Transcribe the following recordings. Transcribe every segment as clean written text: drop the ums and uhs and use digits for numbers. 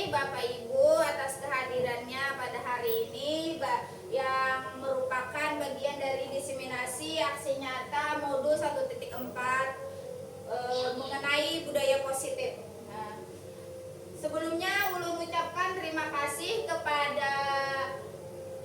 Bapak Ibu atas kehadirannya pada hari ini yang merupakan bagian dari diseminasi aksi nyata modul 1.4 mengenai budaya positif. Nah, sebelumnya ulun ucapkan terima kasih kepada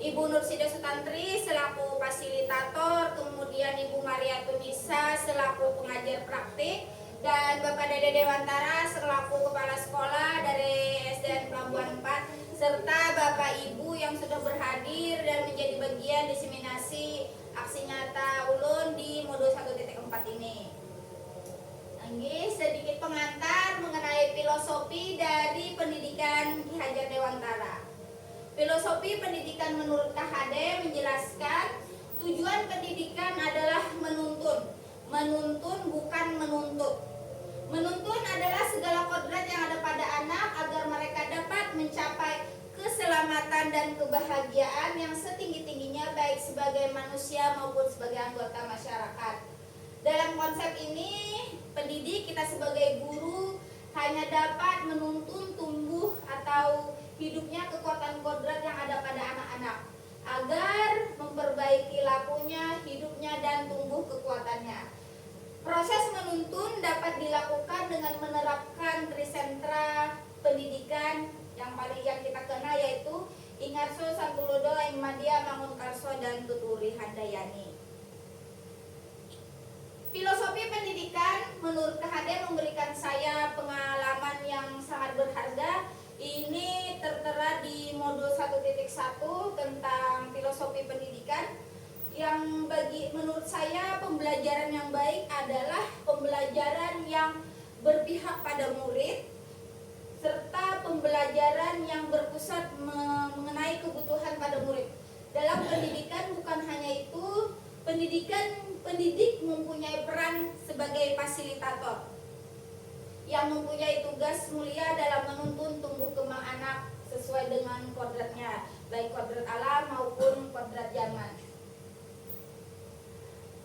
Ibu Nursida Sutantri selaku fasilitator, kemudian Ibu Maria Tunisa selaku pengajar praktik, dan Bapak Dede Dewantara selaku kepala sekolah dari SDN Pelabuhan 4, serta Bapak Ibu yang sudah berhadir dan menjadi bagian diseminasi aksi nyata ulun di modul 1.4 ini. Ini sedikit pengantar mengenai filosofi dari pendidikan Ki Hajar Dewantara. Filosofi pendidikan menurut KHD menjelaskan tujuan pendidikan adalah menuntun. Menuntun bukan menuntut. Menuntun adalah segala kodrat yang ada pada anak agar mereka dapat mencapai keselamatan dan kebahagiaan yang setinggi-tingginya baik sebagai manusia maupun sebagai anggota masyarakat. Dalam konsep ini, pendidik kita sebagai guru hanya dapat menuntun tumbuh atau hidupnya kekuatan kodrat yang ada pada anak-anak agar memperbaiki lakunya, hidupnya, dan tumbuh kekuatannya. Proses menuntun dapat dilakukan dengan menerapkan trisentra pendidikan yang paling kita kenal, yaitu Ingarso, Santulodo, Immadia, Mangunkarso, dan Tuturi Handayani. Filosofi pendidikan menurut KHD memberikan saya pengalaman yang sangat berharga. Ini tertera di modul 1.1 tentang filosofi pendidikan, yang menurut saya pembelajaran yang baik adalah pembelajaran yang berpihak pada murid, serta pembelajaran yang berpusat mengenai kebutuhan pada murid. Dalam pendidikan bukan hanya itu, pendidik mempunyai peran sebagai fasilitator yang mempunyai tugas mulia dalam menuntun tumbuh kembang anak sesuai dengan kodratnya, baik kodrat alam maupun kodrat zaman.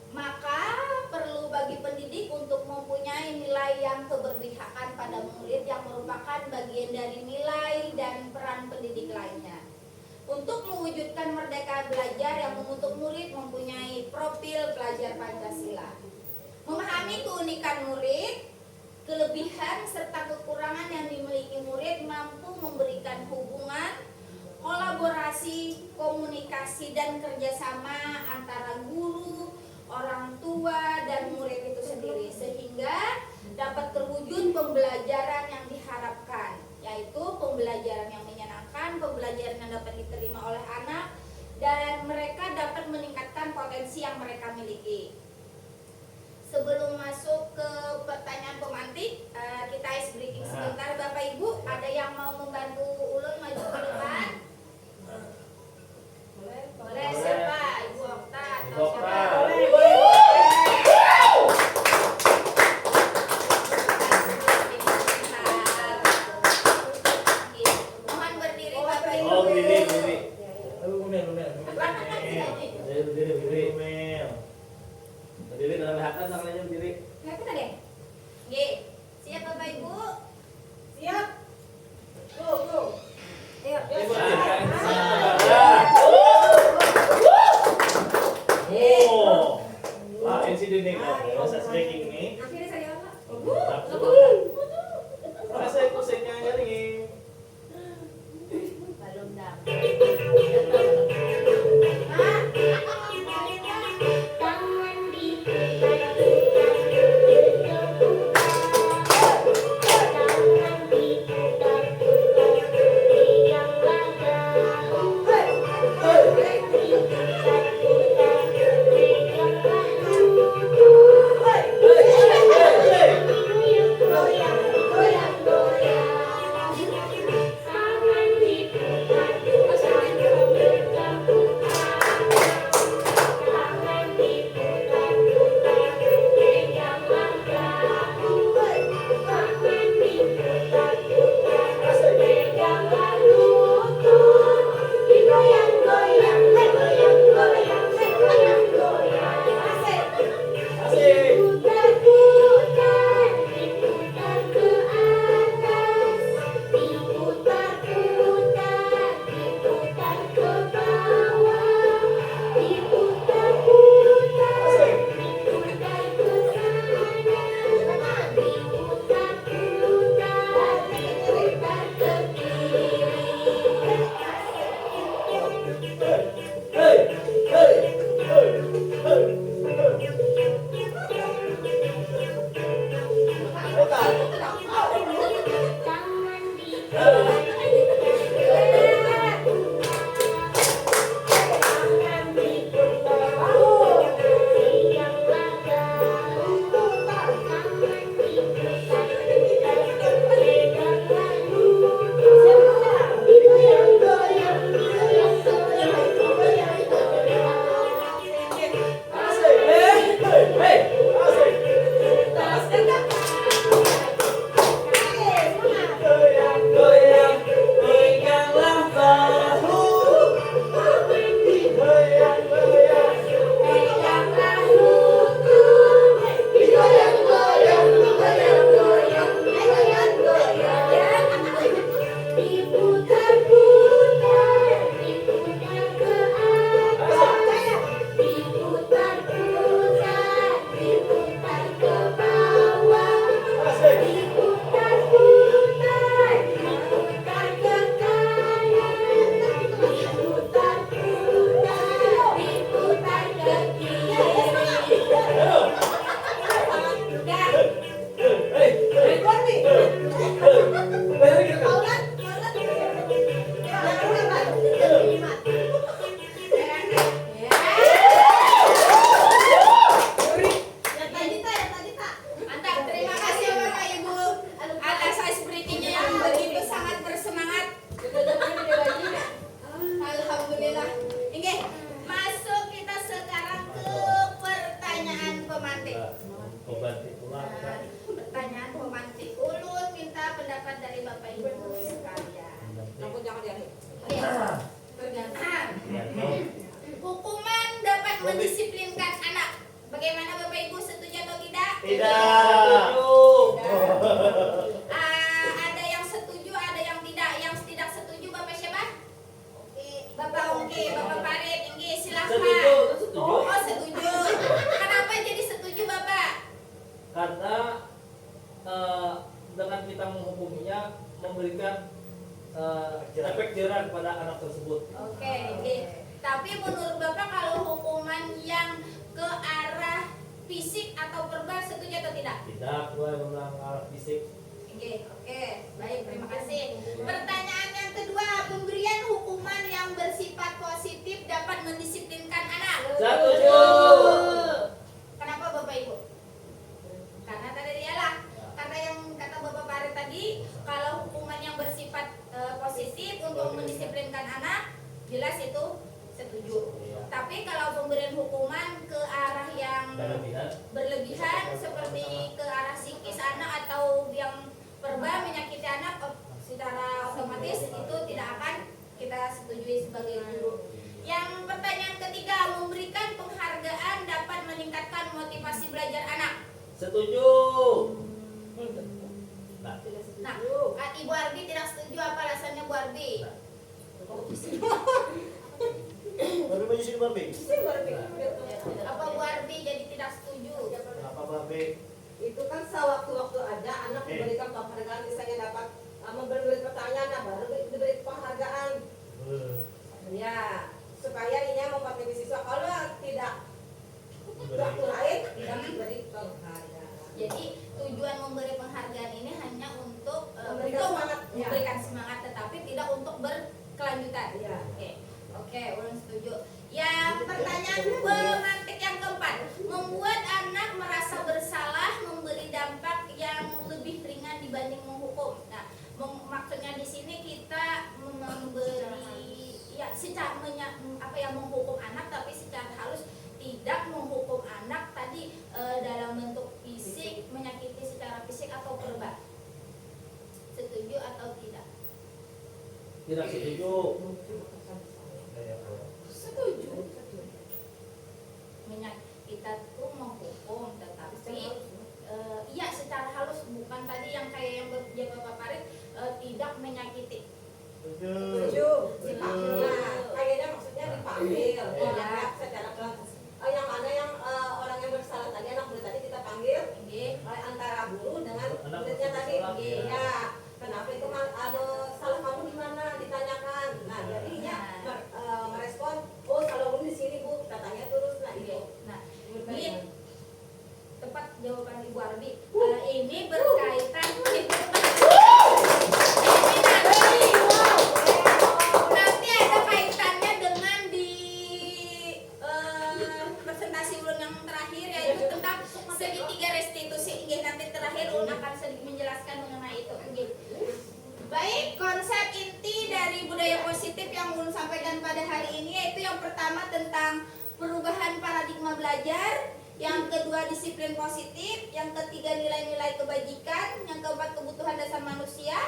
Maka perlu bagi pendidik untuk mempunyai nilai yang keberpihakan pada murid yang merupakan bagian dari nilai dan peran pendidik lainnya. Untuk mewujudkan merdeka belajar yang membentuk murid mempunyai profil pelajar Pancasila. Memahami keunikan murid, kelebihan serta kekurangan yang dimiliki murid mampu memberikan hubungan, kolaborasi, komunikasi, dan kerjasama antara guru, orang tua, dan murid itu sendiri, sehingga dapat terwujud pembelajaran yang diharapkan, yaitu pembelajaran yang menyenangkan, pembelajaran yang dapat diterima oleh anak, dan mereka dapat meningkatkan potensi yang mereka miliki. Sebelum masuk ke pertanyaan pemantik, kita ice breaking sebentar. Bapak Ibu, ada yang mau membantu ulun maju ke depan? Boleh. Siapa? Ibu Okta atau siapa? Mohon berdiri Bapak Ibu. Oh, berdiri. Berdiri dalam hatan namanya berdiri. Siapa tadi? G. Siap Bapak Ibu? Siap. Go. Ayo. Oh. Wah, insiden nih kok. Proses breaking nih. Akhirnya saya apa? Proses kuseknya garing. Belum dah. Ternyata. Ya, no. Hukuman dapat mendisiplinkan anak. Bagaimana Bapak Ibu, setuju atau tidak? Tidak. Ada yang setuju, ada yang tidak. Yang tidak setuju Bapak siapa? Bapak Oke, Bapak Farid, Inggi, silahkan. Setuju. Oh, setuju. Kenapa jadi setuju Bapak? Karena dengan kita menghukuminya memberikan efek jerah kepada anak tersebut. Oke, Inggi. Tapi menurut Bapak kalau hukuman yang ke arah fisik atau verbal setuju atau tidak? Tidak, gue menang arah fisik. Oke, baik, terima kasih. Pertanyaan yang kedua, pemberian hukuman yang bersifat positif dapat mendisiplinkan anak. Setuju. Kenapa Bapak Ibu? Karena tadi dialah, karena yang kata Bapak Farid tadi, kalau hukuman yang bersifat positif untuk mendisiplinkan anak, jelas itu setuju. Tapi kalau pemberian hukuman ke arah yang berlebihan seperti ke arah psikis anak atau yang verbal menyakiti anak, secara otomatis itu tidak akan kita setujui sebagai guru. Yang pertanyaan ketiga, memberikan penghargaan dapat meningkatkan motivasi belajar anak. Setuju. Nah, Ibu Arbi tidak setuju, apa alasannya Bu Arbi? Baru maju sini Babe. Apa Bu Arbi jadi tidak setuju? Kenapa Babe? Itu kan sewaktu-waktu ada anak diberikan penghargaan, misalnya dapat memberi pertanyaan, nah baru diberi penghargaan. Ya, supaya ini memotivasi siswa. Kalau tidak waktu lain tidak diberi penghargaan. Jadi tujuan memberi penghargaan ini hanya untuk Memberikan semangat, ya. memberikan semangat, tetapi tidak untuk berkelanjutan. Ya. Oke, ulun setuju. Yang pertanyaan pemantik yang keempat, membuat anak merasa bersalah, memberi dampak yang lebih ringan dibanding menghukum. Nah, maksudnya di sini kita memberi ya secara menghukum anak, tapi secara halus tidak menghukum anak tadi dalam bentuk fisik, menyakiti secara fisik atau verbal. Setuju atau tidak? Tidak setuju. Setuju. Kita tuh menghukum, tetapi iya secara halus, bukan tadi yang kayak yang Bapak Farid tidak menyakiti. Setuju. Dipanggil. Nah, kayaknya maksudnya dipanggil. Ya, secara kelas. Yang mana yang orang yang bersalah tadi, anak murid tadi kita panggil antara guru dengan muridnya tadi. Ya, kenapa itu salah kamu di mana ditanyakan. Nah, jadinya merespon, oh salah kamu di sini Bu, kita tanya terus. Nah, itu. Nah, ini tepat jawaban Ibu Arbi. Ini berkaitan nanti ada kaitannya dengan di presentasi ulun yang terakhir, yaitu tentang segitiga restitusi. Nanti terakhir ulun akan sedikit menjelaskan mengenai itu. Baik, konsep inti dari budaya positif yang ulun sampaikan pada hari ini yaitu yang pertama tentang perubahan paradigma belajar, yang kedua disiplin positif, yang ketiga nilai-nilai kebajikan, yang keempat kebutuhan dasar manusia,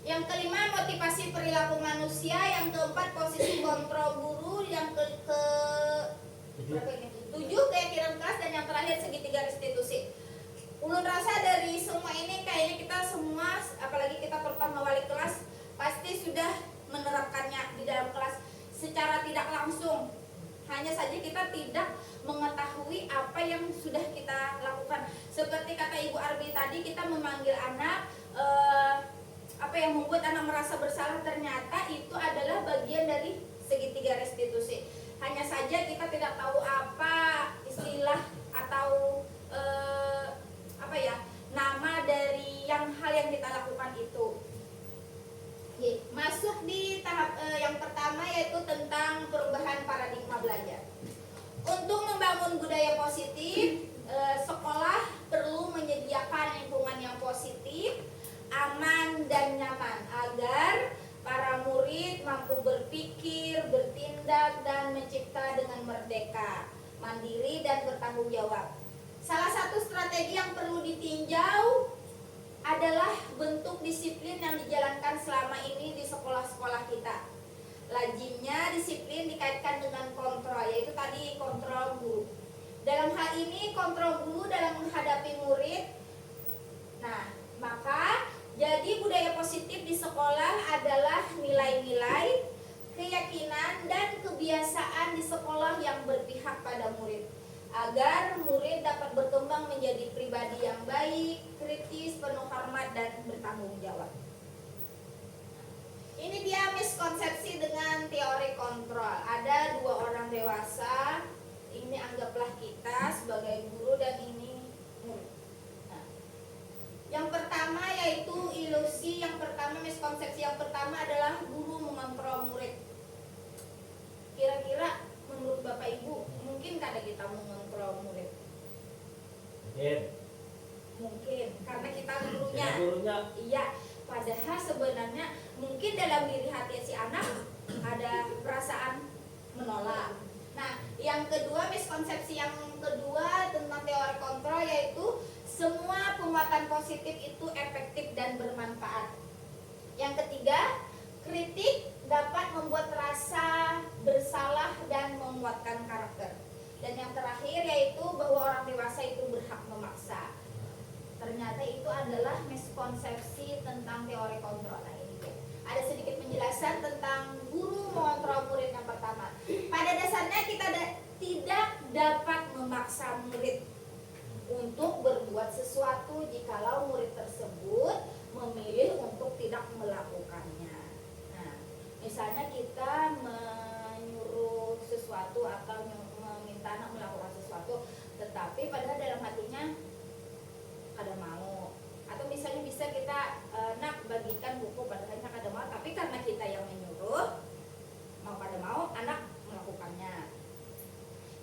yang kelima motivasi perilaku manusia, yang keempat posisi kontrol guru, yang tujuh keyakinan kelas, dan yang terakhir segitiga restitusi. Ulun rasa dari semua ini kayaknya kita semua, apalagi kita pertama wali kelas, pasti sudah menerapkannya di dalam kelas secara tidak langsung. Hanya saja kita tidak mengetahui apa yang sudah kita lakukan. Seperti kata Ibu Arbi tadi, kita memanggil anak, apa yang membuat anak merasa bersalah, ternyata itu adalah bagian dari segitiga restitusi. Hanya saja kita tidak tahu apa istilah atau nama dari hal yang kita lakukan itu. Masuk di tahap yang pertama, yaitu tentang perubahan paradigma belajar. Untuk membangun budaya positif, sekolah perlu menyediakan lingkungan yang positif, aman dan nyaman agar para murid mampu berpikir, bertindak, dan mencipta dengan merdeka, mandiri, dan bertanggung jawab. Salah satu strategi yang perlu ditinjau adalah bentuk disiplin yang dijalankan selama ini di sekolah-sekolah kita. Lazimnya disiplin dikaitkan dengan kontrol, yaitu tadi kontrol guru. Dalam hal ini kontrol guru dalam menghadapi murid. Nah, maka jadi budaya positif di sekolah adalah nilai-nilai, keyakinan, dan kebiasaan di sekolah yang berpihak pada murid, agar murid dapat berkembang menjadi pribadi yang baik, kritis, penuh hormat, dan bertanggung jawab. Ini dia miskonsepsi dengan teori kontrol. Ada dua orang dewasa, ini anggaplah kita sebagai guru dan ini murid. Nah, yang pertama yaitu ilusi, yang pertama miskonsepsi yang pertama adalah guru mengontrol murid. Kira-kira menurut Bapak Ibu, mungkin kada kita mengontrol murid? Mungkin, karena kita gurunya. Iya, padahal sebenarnya mungkin dalam diri hati si anak ada perasaan menolak. Nah, yang kedua, miskonsepsi yang kedua tentang teori kontrol yaitu semua penguatan positif itu efektif dan bermanfaat. Yang ketiga, kritik dapat membuat rasa bersalah dan menguatkan karakter. Dan yang terakhir yaitu bahwa orang dewasa itu berhak memaksa. Ternyata itu adalah miskonsepsi tentang teori kontrol. Nah, ini ada sedikit penjelasan tentang guru mengontrol murid yang pertama. Pada dasarnya kita tidak dapat memaksa murid untuk berbuat sesuatu jikalau murid tersebut memilih untuk tidak melakukannya. Nah, misalnya kita menyuruh sesuatu atau meminta anak melakukan sesuatu, tetapi padahal dalam hatinya ada mau, atau misalnya bisa kita nak bagikan buku padahalnya kada mau, tapi karena kita yang menyuruh, mau kada mau anak melakukannya.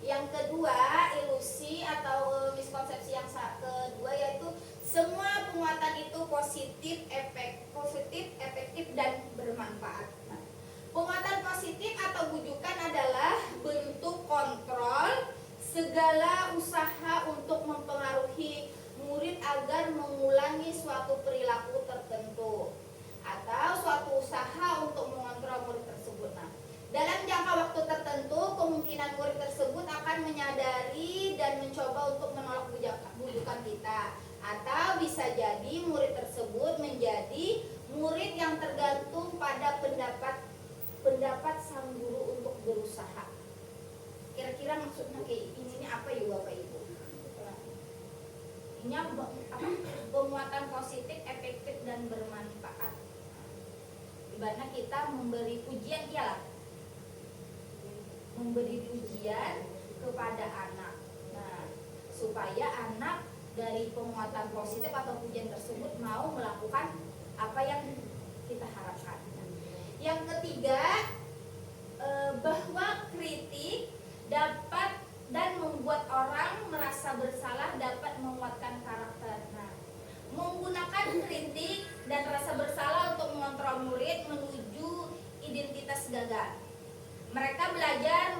Yang kedua, ilusi atau miskonsepsi yang kedua yaitu semua penguatan itu positif, efektif dan bermanfaat. Nah, penguatan positif atau bujukan adalah bentuk kontrol segala usaha untuk mempengaruhi murid agar mengulangi suatu perilaku tertentu atau suatu usaha untuk mengontrol murid tersebut. Nah, dalam jangka waktu tertentu kemungkinan murid tersebut akan menyadari dan mencoba untuk menolak bujukan kita, atau bisa jadi murid tersebut menjadi murid yang tergantung pada pendapat sang guru untuk berusaha. Kira-kira maksudnya kayak ini apa ya Bapak Ibu? Penguatan positif, efektif dan bermanfaat. Ibaratnya kita memberi pujian, iyalah memberi pujian kepada anak. Nah, supaya anak dari penguatan positif atau pujian tersebut mau melakukan apa yang kita harapkan. Yang ketiga, bahwa kritik dapat dan membuat orang merasa bersalah dapat menguatkan karakter. Nah, menggunakan kritik dan rasa bersalah untuk mengontrol murid menuju identitas gagal. Mereka belajar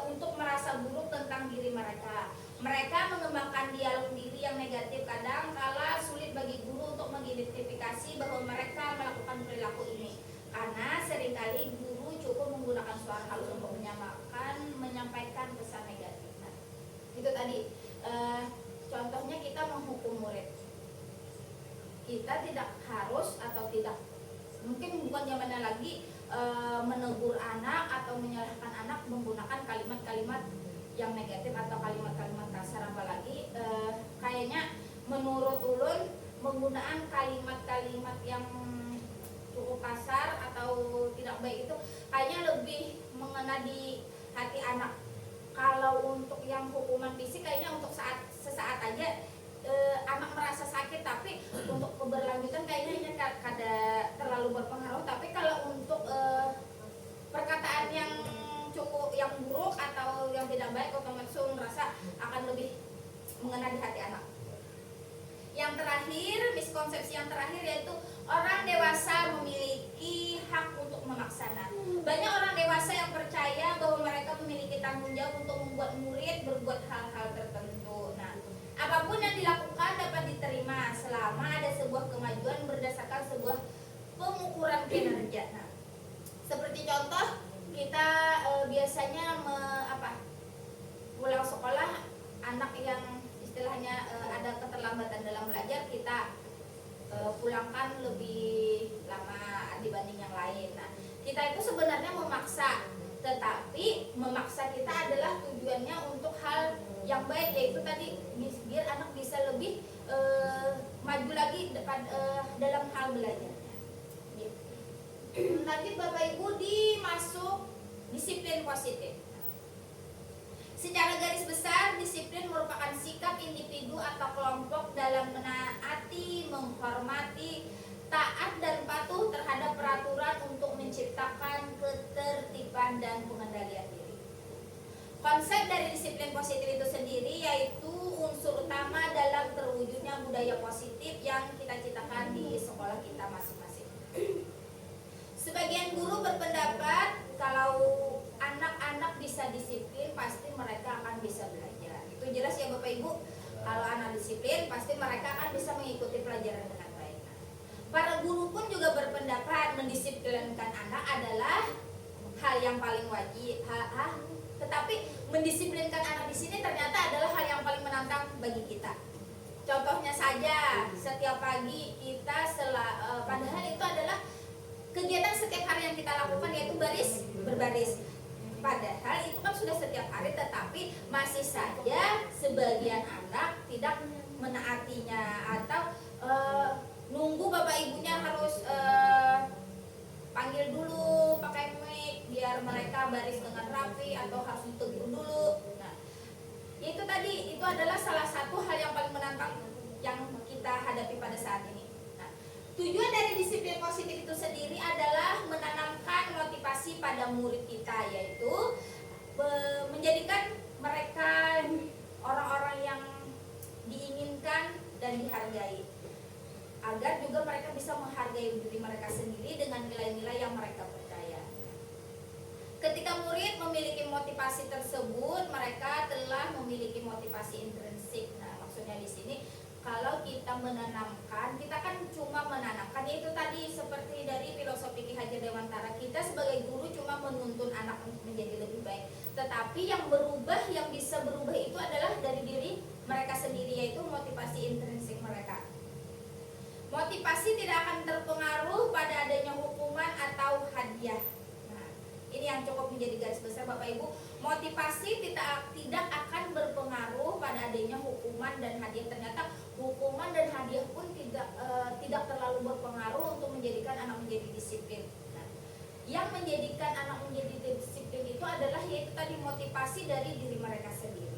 untuk merasa buruk tentang diri mereka. Mereka mengembangkan dialog diri yang negatif. Kadang kala sulit bagi guru untuk mengidentifikasi bahwa mereka melakukan perilaku ini, karena seringkali guru cukup menggunakan suara halus untuk menyampaikan pesan negatif. Nah, itu tadi contohnya kita menghukum murid. Kita tidak harus atau tidak mungkin bukan zamannya lagi menegur anak atau menyalahkan anak menggunakan kalimat-kalimat yang negatif atau kalimat-kalimat kasar, apalagi kayaknya menurut ulun menggunakan kalimat-kalimat yang cukup kasar atau tidak baik itu kayaknya lebih mengena di hati anak. Kalau untuk yang hukuman fisik kayaknya untuk sesaat aja anak merasa sakit, tapi untuk keberlanjutan kayaknya kada terlalu berpengaruh. Tapi kalau untuk perkataan yang cukup yang buruk atau yang tidak baik, otomatis merasa akan lebih mengena di hati anak. Yang terakhir, miskonsepsi yang terakhir yaitu orang dewasa memiliki hak untuk memaksa. Banyak orang dewasa yang percaya bahwa mereka memiliki tanggung jawab untuk membuat murid berbuat hal-hal tertentu. Nah, apapun yang dilakukan dapat diterima selama ada sebuah kemajuan berdasarkan sebuah pengukuran kinerja. Nah, seperti contoh kita biasanya pulang sekolah anak yang istilahnya ada keterlambatan dalam belajar, kita pulangkan lebih lama dibanding yang lain. Nah, kita itu sebenarnya memaksa, tetapi memaksa kita adalah tujuannya untuk hal yang baik, yaitu tadi biar anak bisa lebih maju lagi dalam hal belajarnya. Lanjut Bapak Ibu, dimasuk disiplin positif. Secara garis besar, disiplin merupakan sikap individu atau kelompok dalam menaati, menghormati, taat dan patuh terhadap peraturan untuk menciptakan ketertiban dan pengendalian diri. Konsep dari disiplin positif itu sendiri yaitu unsur utama dalam terwujudnya budaya positif yang kita ciptakan di sekolah kita masing-masing. Sebagian guru berpendapat kalau anak-anak bisa disiplin pasti mereka akan bisa belajar. Itu jelas ya Bapak Ibu. Kalau anak disiplin pasti mereka akan bisa mengikuti pelajaran dengan baik. Para guru pun juga berpendapat mendisiplinkan anak adalah hal yang paling wajib. Tetapi mendisiplinkan anak di sini ternyata adalah hal yang paling menantang bagi kita. Contohnya saja, setiap pagi kita padahal itu adalah kegiatan setiap hari yang kita lakukan, yaitu berbaris. Padahal itu kan sudah setiap hari, tetapi masih saja sebagian anak tidak menaatinya atau nunggu bapak ibunya harus panggil dulu pakai mic biar mereka baris dengan rapi atau harus ditegur dulu. Nah, itu tadi, itu adalah salah satu hal yang paling menantang yang kita hadapi pada saat ini. Nah, tujuan dari disiplin positif itu sendiri adalah menanamkan motivasi pada murid kita, yaitu menjadikan mereka orang-orang yang diinginkan dan dihargai, agar juga mereka bisa menghargai diri mereka sendiri dengan nilai-nilai yang mereka percaya. Ketika murid memiliki motivasi tersebut, mereka telah memiliki motivasi intrinsik. Nah, maksudnya di sini kalau kita menanamkan, kita kan cuma menanamkan, yaitu tadi seperti dari filosofi Ki Hajar Dewantara, kita sebagai guru cuma menuntun anak untuk menjadi lebih baik. Tetapi yang berubah, yang bisa berubah itu adalah dari diri mereka sendiri, yaitu motivasi intrinsik mereka. Motivasi tidak akan terpengaruh pada adanya hukuman atau hadiah. Nah, ini yang cukup menjadi garis besar Bapak Ibu. Motivasi tidak akan berpengaruh pada adanya hukuman dan hadiah. Ternyata hukuman dan hadiah pun tidak terlalu berpengaruh untuk menjadikan anak menjadi disiplin. Nah, yang menjadikan anak menjadi disiplin itu adalah yaitu tadi motivasi dari diri mereka sendiri.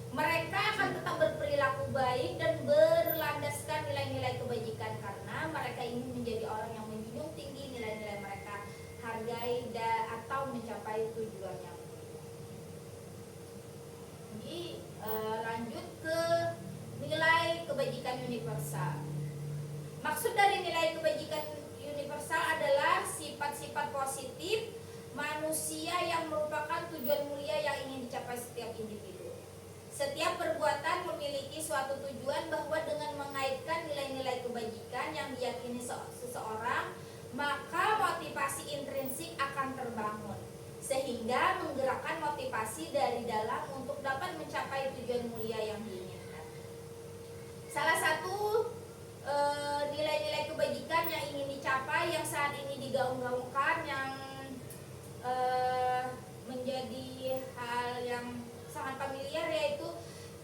Mereka akan tetap berperilaku baik dan berlandaskan nilai-nilai kebajikan karena mereka ingin menjadi orang yang menjunjung tinggi nilai-nilai mereka, hargai atau mencapai tujuan yang mulia. Jadi lanjut ke nilai kebajikan universal. Maksud dari nilai kebajikan universal adalah sifat-sifat positif manusia yang merupakan tujuan mulia yang ingin dicapai setiap individu. Setiap perbuatan memiliki suatu tujuan, bahwa dengan mengaitkan nilai-nilai kebajikan yang diyakini seseorang, maka motivasi intrinsik akan terbangun, sehingga menggerakkan motivasi dari dalam untuk dapat mencapai tujuan mulia yang diinginkan. Salah satu nilai-nilai kebajikan yang ingin dicapai, yang saat ini digaung-gaungkan, yang menjadi hal yang sangat familiar, yaitu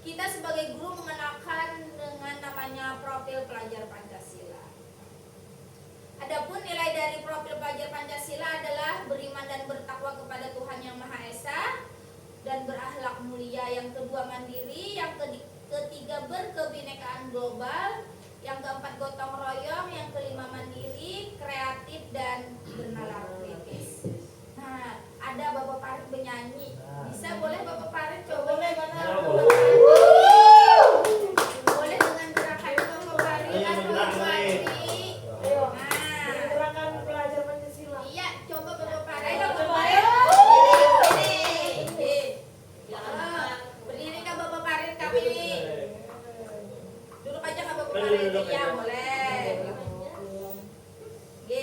kita sebagai guru mengenalkan dengan namanya profil pelajar Pancasila. Adapun nilai dari profil pelajar Pancasila adalah beriman dan bertakwa kepada Tuhan Yang Maha Esa dan berakhlak mulia, yang kedua mandiri, yang ketiga berkebinekaan global, yang keempat gotong royong, yang kelima mandiri, kreatif dan bernalar kritis. Nah, ada Bapak Farid benyanyi. Bisa boleh Bapak Farid coba? Boleh dengan gerakan Bapak Farid atau Bapak Farid. Nah, Gerakan pelajar Pancasila. iya, coba Bapak Farid. Ayo, Bapak coba. Farid. Berdiri kah Bapak Farid kami? Duduk aja kah Bapak Farid? Duduk Ya, aja. boleh. Oke,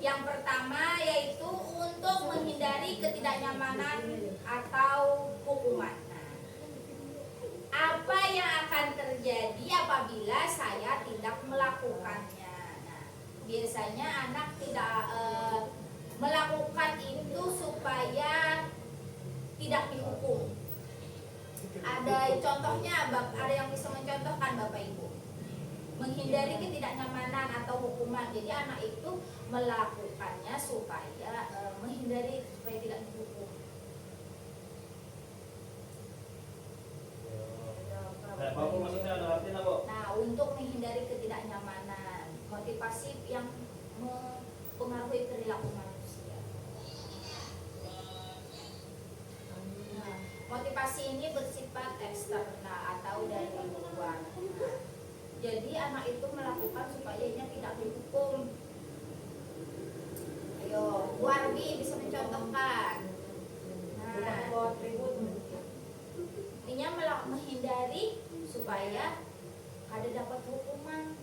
Yang pertama yaitu untuk menghindari ketidaknyamanan atau hukuman. Nah, apa yang akan terjadi apabila saya tidak melakukannya? Nah, biasanya anak tidak melakukan itu supaya tidak dihukum. Ada contohnya, ada yang bisa mencontohkan Bapak Ibu? Menghindari ketidaknyamanan atau hukuman. Jadi anak itu melakukannya supaya menghindari supaya tidak dihukum. Kayak apa maksudnya, ada artinya kok? Nah, untuk menghindari ketidaknyamanan, motivasi yang mempengaruhi perilaku manusia. Nah, motivasi ini bersifat eksternal atau dari luar. Nah, jadi anak itu melakukan supaya ia tidak dihukum. Ayo, Bu Arbi bisa mencontohkan. Nah, ini menghindari supaya ada dapat hukuman.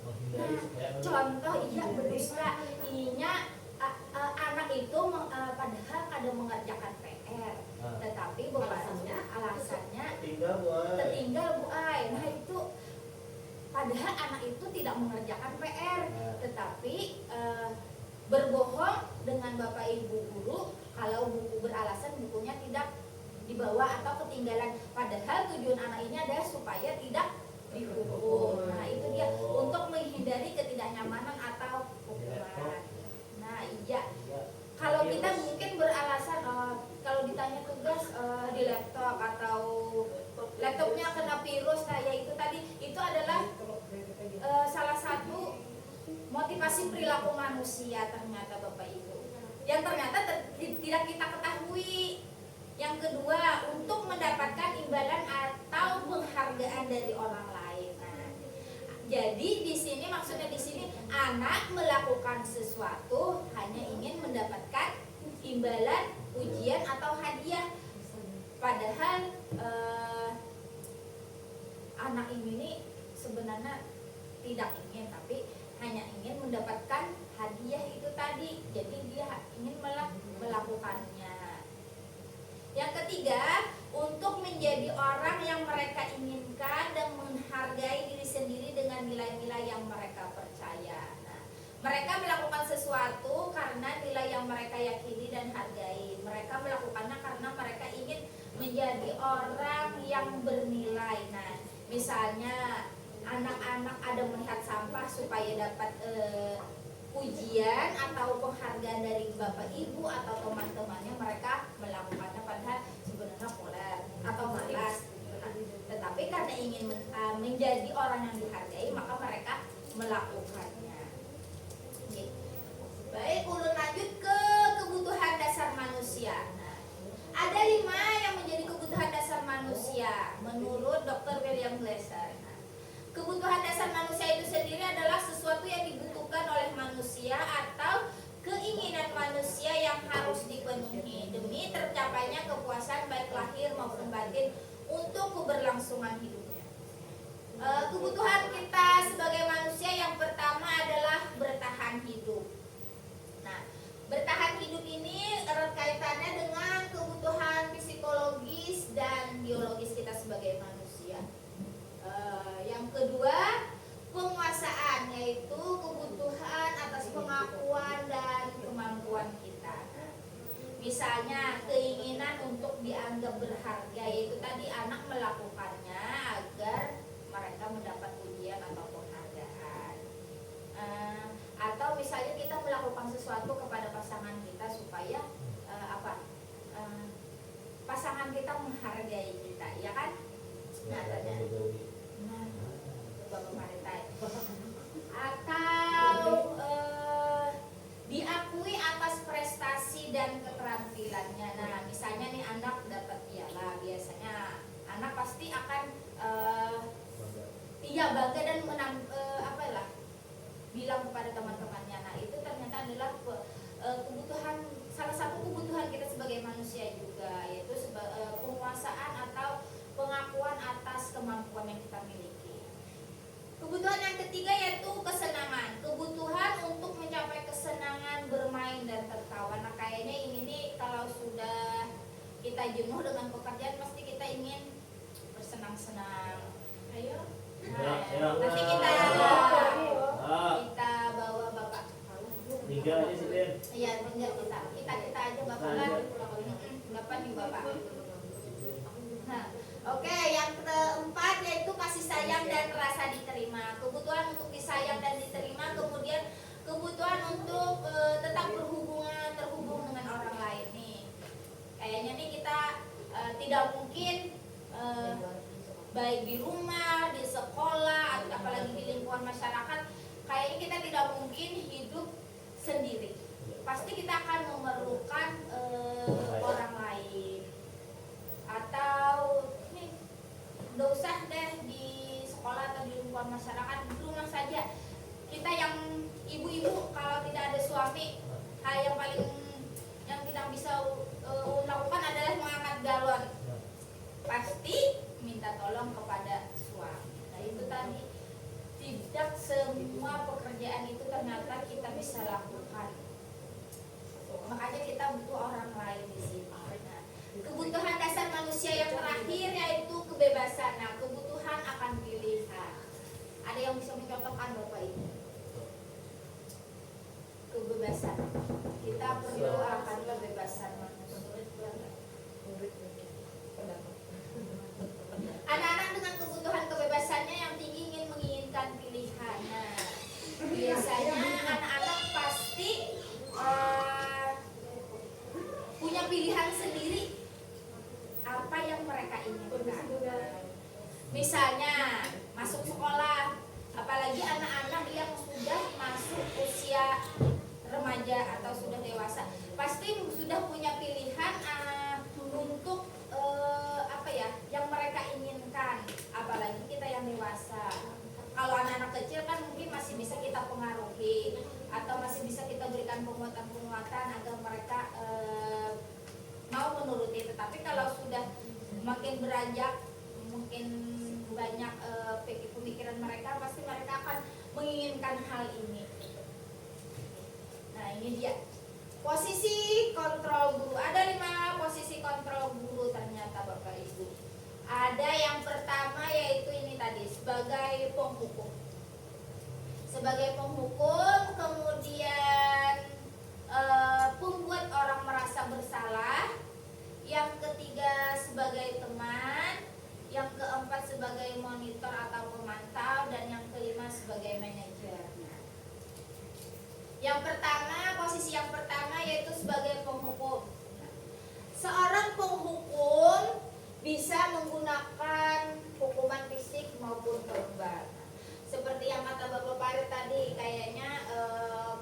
Menghindari supaya Contoh iya berusaha ininya anak itu padahal kadang mengerjakan PR, tetapi alasannya Tinggal buat. tertinggal Bu Ai. Nah itu padahal anak itu tidak mengerjakan PR, tetapi berbohong dengan Bapak Ibu guru kalau buku beralasan bukunya tidak dibawa atau ketinggalan. Padahal tujuan anak ini adalah supaya tidak dihukum. Nah itu dia untuk menghindari ketidaknyamanan atau hukuman. Nah iya. Kalau kita mungkin beralasan kalau ditanya tugas di laptop atau laptopnya kena virus, nah ya itu tadi itu adalah salah satu motivasi perilaku manusia ternyata Bapak Ibu yang ternyata tidak kita ketahui. Yang kedua, untuk mendapatkan imbalan atau penghargaan dari orang lain. Nah, jadi di sini maksudnya di sini anak melakukan sesuatu hanya ingin mendapatkan imbalan, ujian atau hadiah. Padahal anak ini sebenarnya tidak ingin, tapi hanya ingin mendapatkan hadiah itu tadi. Jadi dia ingin melakukannya. Yang ketiga, untuk menjadi orang yang mereka inginkan dan menghargai diri sendiri dengan nilai-nilai yang mereka percaya. Nah, mereka melakukan sesuatu karena nilai yang mereka yakini dan hargai. Mereka melakukannya karena mereka ingin menjadi orang yang bernilai. Nah, misalnya anak-anak ada melihat sampah supaya dapat ujian atau penghargaan dari Bapak Ibu atau teman-temannya, mereka melakukannya padahal sebenarnya poler atau malas. Nah, tetapi karena ingin menjadi orang yang dihargai, maka mereka melakukannya. Oke. Baik, ulun lanjut ke kebutuhan dasar manusia. Nah, ada 5 yang menjadi kebutuhan dasar manusia menurut Dr. William Glasser. Nah, kebutuhan dasar manusia itu sendiri adalah sesuatu yang dibutuhkan oleh manusia atau keinginan manusia yang harus dipenuhi demi tercapainya kepuasan baik lahir maupun batin untuk keberlangsungan hidupnya. Kebutuhan kita sebagai manusia yang pertama adalah bertahan hidup. Nah, bertahan hidup ini erat kaitannya dengan kebutuhan psikologis dan biologis kita sebagai manusia. Yang kedua, penguasaan, yaitu kebutuhan atas pengakuan dan kemampuan kita. Misalnya keinginan untuk dianggap berharga, yaitu tadi anak melakukannya agar mereka mendapat ujian atau penghargaan. Atau misalnya kita melakukan sesuatu kepada pasangan kita supaya pasangan kita menghargai kita, ya kan? Nah, Bapak Maritai. Atau diakui atas prestasi dan keterampilannya. Nah, misalnya nih anak dapat piala, biasanya anak pasti akan bangga dan bilang kepada teman-temannya. Nah, itu ternyata adalah kebutuhan, salah satu kebutuhan kita sebagai manusia juga, yaitu penguasaan atau pengakuan atas kemampuan mungkin hidup sendiri. Pasti kita akan memerlukan orang lain. Atau nih, nggak usah deh di sekolah atau di lingkungan masyarakat, di rumah saja. Kita yang ibu-ibu kalau tidak ada suami, hal yang paling yang kita bisa lakukan adalah mengangkat galon. Pasti minta tolong kepada suami. Nah itu tadi, tidak semua pekerjaan itu ternyata kita bisa lakukan. Makanya kita butuh orang lain di sini. Nah, kebutuhan dasar manusia yang terakhir yaitu kebebasan. Nah, kebutuhan akan pilihan. Ada yang bisa mencontohkan Bapak Ibu? Kebebasan. Kita perlu akan kebebasan manusia. Anak-anak dengan kebutuhan kebebasannya yang tinggi ingin menginginkan pilihan. Nah, biasanya anak-anak pasti punya pilihan sendiri apa yang mereka inginkan. Misalnya masuk sekolah, apalagi anak-anak yang sudah masuk usia remaja atau sudah dewasa, pasti sudah punya pilihan untuk apa ya yang mereka inginkan. Apalagi kita yang dewasa. Kalau anak-anak kecil kan mungkin masih bisa kita pengaruhi atau masih bisa kita berikan penguatan-penguatan agar mereka mau menuruti. Tetapi kalau sudah makin beranjak, mungkin banyak pemikiran mereka, pasti mereka akan menginginkan hal ini. Nah ini dia posisi kontrol guru. Ada 5 posisi kontrol guru ternyata Bapak Ibu. Ada yang pertama yaitu ini tadi, sebagai penghukum. Sebagai penghukum, kemudian pembuat orang merasa bersalah. Yang ketiga sebagai teman. Yang keempat sebagai monitor atau pemantau. Dan yang kelima sebagai manajer. Yang pertama, posisi yang pertama yaitu sebagai penghukum. Seorang penghukum bisa menggunakan hukuman fisik maupun verbal. Seperti yang kata Bapak Farid tadi, kayaknya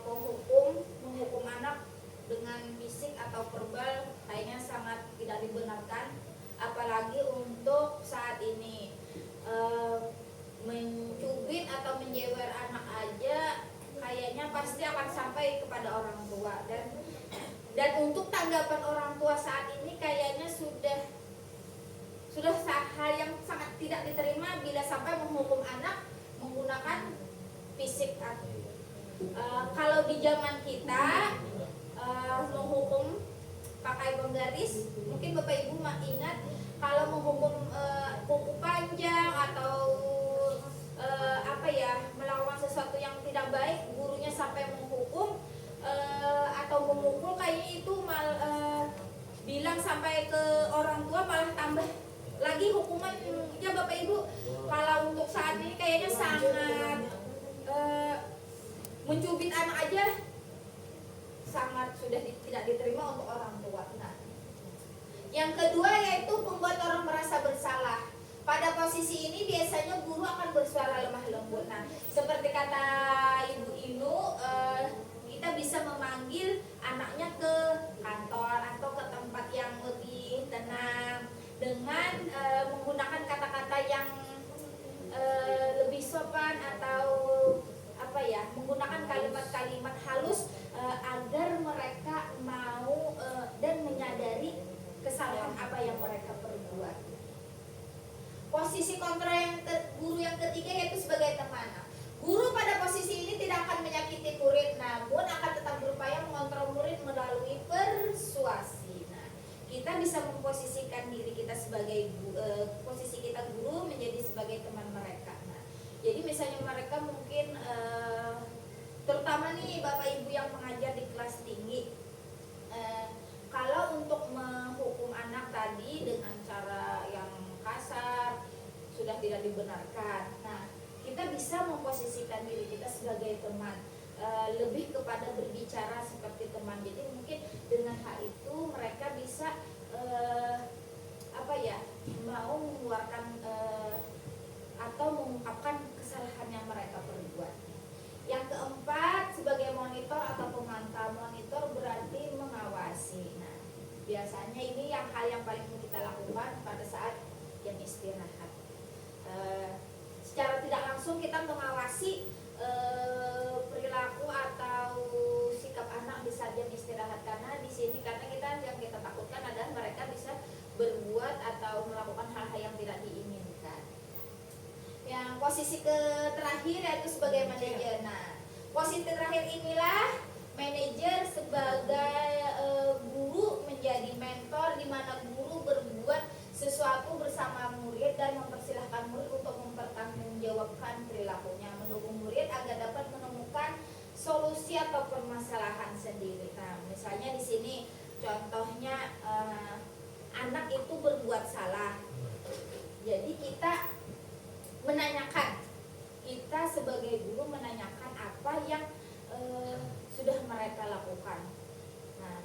menghukum anak dengan fisik atau verbal kayaknya sangat tidak dibenarkan. Apalagi untuk saat ini mencubit atau menjewer anak aja kayaknya pasti akan sampai kepada orang tua. Dan untuk tanggapan orang tua saat ini kayaknya sudah hal yang sangat tidak diterima bila sampai menghukum anak menggunakan fisik. Kalau di zaman kita menghukum pakai penggaris, mungkin Bapak Ibu ingat kalau menghukum kuku panjang atau melakukan sesuatu yang tidak baik, gurunya sampai menghukum atau memukul, kayaknya itu bilang sampai ke orang tua malah tambah lagi hukuman. Ya Bapak Ibu, kalau untuk saat ini kayaknya sangat mencubit anak aja sangat sudah tidak diterima untuk orang tua. Nah, yang kedua yaitu membuat orang merasa bersalah. Pada posisi ini biasanya guru akan bersuara lemah lembut. Nah, seperti kata Ibu Inu, kita bisa memanggil anaknya ke kantor atau ke tempat yang lebih tenang dengan menggunakan kata-kata yang lebih sopan atau menggunakan kalimat-kalimat halus agar mereka mau dan menyadari kesalahan apa yang mereka perbuat. Posisi kontrol guru yang ketiga yaitu sebagai teman. Guru pada posisi ini tidak akan menyakiti murid, namun akan tetap berupaya mengontrol murid melalui persuasi. Nah, kita bisa memposisikan diri kita sebagai posisi kita guru menjadi sebagai teman mereka. Nah, jadi misalnya mereka mungkin terutama nih Bapak Ibu yang mengajar di kelas tinggi, kalau untuk menghukum anak tadi dengan cara yang kasar sudah tidak dibenarkan. Nah, kita bisa memposisikan diri kita sebagai teman, lebih kepada berbicara seperti teman. Jadi mungkin dengan hal itu mereka bisa mau mengeluarkan atau mengungkapkan kesalahan yang mereka perbuat. Yang keempat, sebagai hal yang paling kita lakukan pada saat jam istirahat. Secara tidak langsung kita mengawasi perilaku atau sikap anak di saat jam istirahat, karena di sini karena yang kita takutkan adalah mereka bisa berbuat atau melakukan hal-hal yang tidak diinginkan. Yang posisi terakhir yaitu sebagai manajer. Nah, posisi terakhir inilah manajer sebagai guru menjadi mentor, di mana guru berbuat sesuatu bersama murid dan mempersilahkan murid untuk mempertanggungjawabkan perilakunya, mendukung murid agar dapat menemukan solusi atau permasalahan sendiri. Nah, misalnya di sini contohnya anak itu berbuat salah. Jadi kita menanyakan, kita sebagai guru menanyakan apa yang sudah mereka lakukan. Nah,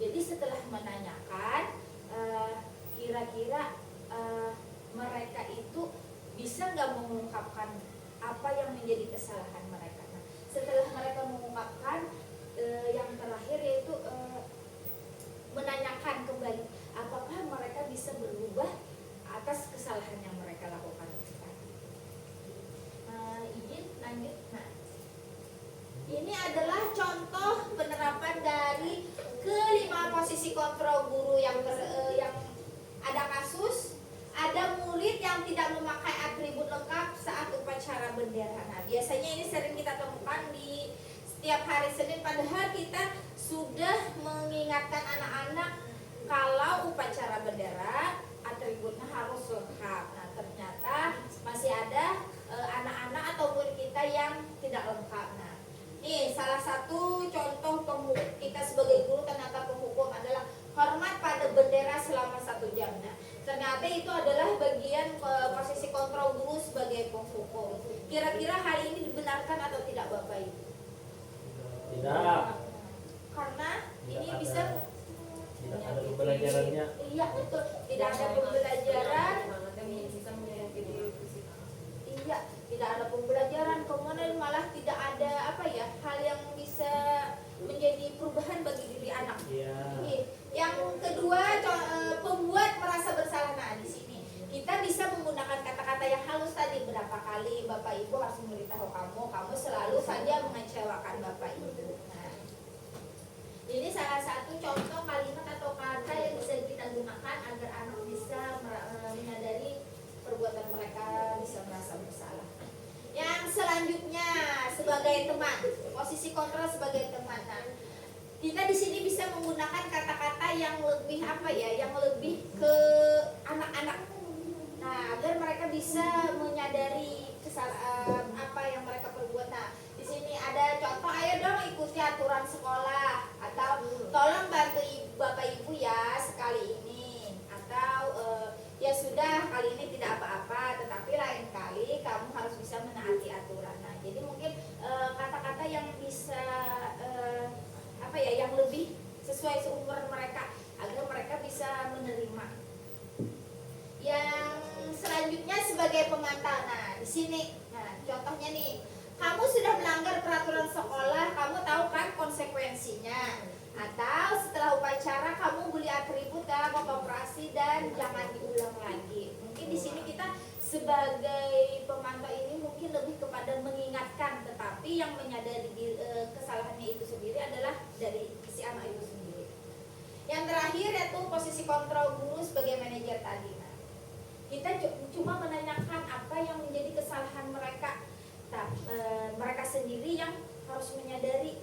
jadi setelah menanyakan, kira-kira mereka itu bisa nggak mengungkapkan apa yang menjadi kesalahan mereka. Nah, setelah mereka mengungkapkan, yang terakhir yaitu menanyakan kembali apakah mereka bisa berubah atas kesalahan yang mereka lakukan. Izin lanjut. Nah, ini adalah contoh penerapan dari kelima posisi kontrol guru yang ada kasus, ada murid yang tidak memakai atribut lengkap saat upacara bendera. Nah, biasanya ini sering kita temukan di setiap hari Senin, padahal kita sudah mengingatkan anak-anak kalau upacara bendera atributnya harus lengkap. Nah, ternyata masih ada anak-anak atau murid kita yang tidak lengkap. Nah, ini salah satu contoh kita sebagai guru ternyata penghukum adalah hormat pada bendera selama 1 jam. Nah, ternyata itu adalah bagian posisi kontrol guru sebagai penghukum. Kira-kira hal ini dibenarkan atau tidak, Bapak Ibu? Tidak. Karena ini Tidak bisa tidak ada pembelajarannya. Iya, betul. Tidak ada pembelajaran. Iya, tidak ada pembelajaran, kemudian malah tidak ada hal yang bisa menjadi perubahan bagi diri anak. Iya. Yang kedua, pembuat merasa bersalah. Nah, di sini kita bisa menggunakan kata-kata yang halus tadi. Berapa kali Bapak Ibu harus memberitahu kamu selalu saja mengecewakan Bapak Ibu. Nah, ini salah satu contoh kalimat atau kata yang bisa kita gunakan agar anak bisa menyadari perbuatan mereka, bisa merasa bersalah. Yang selanjutnya sebagai teman, posisi kontrol sebagai teman. Nah, kita di sini bisa menggunakan kata-kata yang lebih yang lebih ke anak-anak. Nah, agar mereka bisa menyadari kesalahan apa yang mereka perbuat. Nah, di sini ada contoh, ayo dong ikuti aturan sekolah, atau tolong bantu Bapak Ibu ya sekali ini, atau ya sudah kali ini tidak apa-apa, tetapi lain kali kamu harus bisa menaati aturan. Nah, jadi mungkin kata-kata yang bisa yang lebih sesuai seumuran mereka agar mereka bisa menerima. Yang selanjutnya sebagai pemantau. Nah, di sini, contohnya nih, kamu sudah melanggar peraturan sekolah, kamu tahu kan konsekuensinya. Atau setelah upacara kamu beli atribut dalam operasi dan jangan diulang lagi. Mungkin di sini kita sebagai pemantau ini mungkin lebih kepada mengingatkan, tetapi yang menyadari kesalahannya itu sendiri adalah dari si anak itu sendiri. Yang terakhir yaitu posisi kontrol guru sebagai manajer tadi. Nah, kita cuma menanyakan apa yang menjadi kesalahan mereka, mereka sendiri yang harus menyadari.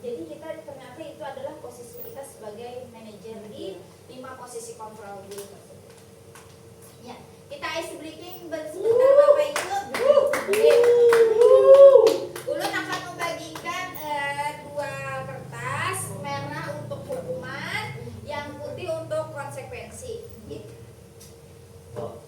Jadi kita ternyata itu adalah posisi kita sebagai manajer di 5 posisi kontrol guru tersebut. Ya, kita ice breaking sebentar Bapak Ibu. Ulun akan membagikan 2 kertas, merah untuk hukuman, yang putih untuk konsekuensi. Gitu. Oh.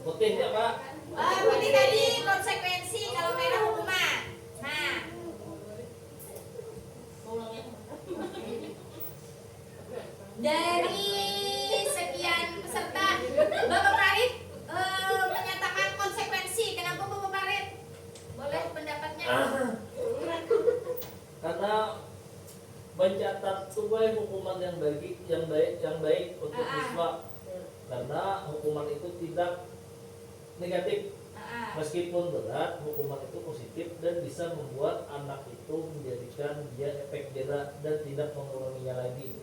Putih ya Pak. Putih tadi konsekuensi, kalau merah hukuman. Nah, dari sekian peserta, Bapak Farid menyatakan konsekuensi. Kenapa Bapak Farid? Boleh pendapatnya? Karena mencatat sebuah hukuman yang baik untuk siswa. Karena hukuman itu tidak negatif, meskipun berat, hukuman itu positif dan bisa membuat anak itu menjadikan dia efek jera dan tidak mengulanginya lagi.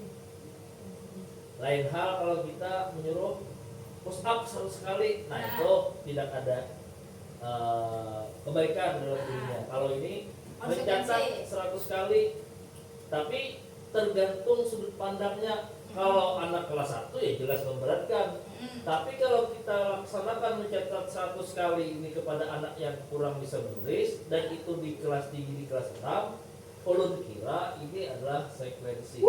Lain hal kalau kita menyuruh push up 100 kali, nah itu tidak ada kebaikan dalam dirinya. Kalau ini mencatat 100 kali, tapi tergantung sudut pandangnya. Kalau anak kelas 1 ya jelas memberatkan. Tapi kalau kita laksanakan mencatat 100 kali ini kepada anak yang kurang bisa menulis dan itu di kelas 3, di kelas 6, ulun kira ini adalah frekuensi.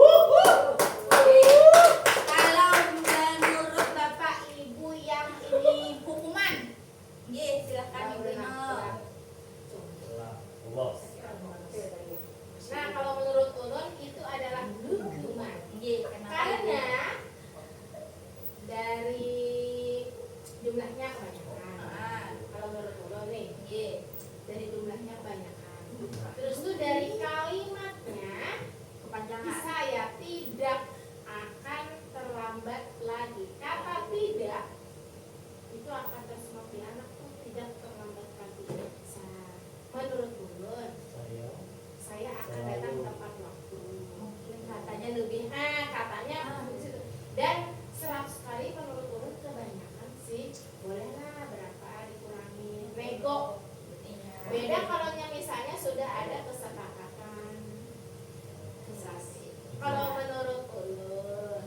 Kalau menurut Bapak Ibu yang ini hukuman, silakan Ibu Ino. Nah, kalau menurut ulun itu adalah hukuman. Karena dari jumlahnya kebanyakan. Kalau menurut ulun nih, dari jumlahnya kebanyakan. Terus itu dari kalimatnya kepanjangan. Saya tidak akan terlambat lagi. Kata tidak itu akan tersurat di anak tuh, tidak terlambat lagi. Menurut ulun, saya akan datang tepat waktu. Mungkin katanya lebih, katanya dan 100 kali menurut ulun kebanyakan sih. Bolehlah berapa dikurangi. Nego. Beda kalau misalnya sudah ada kesepakatan. Kalau menurut ulun,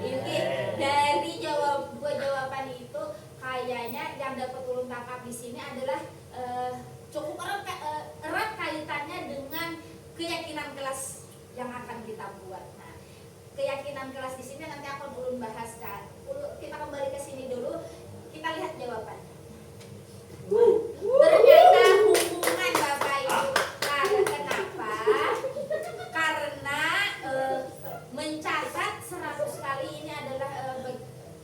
ini dari dua jawaban itu kayaknya yang dapat ulun tangkap di sini adalah cukup erat kaitannya dengan keyakinan kelas yang akan kita buat. Nah, keyakinan kelas di sini nanti akan ulun bahaskan. Kita kembali ke sini dulu, kita lihat jawabannya. Ternyata hukuman Bapak Ibu. Kenapa? Karena mencatat 100 kali ini adalah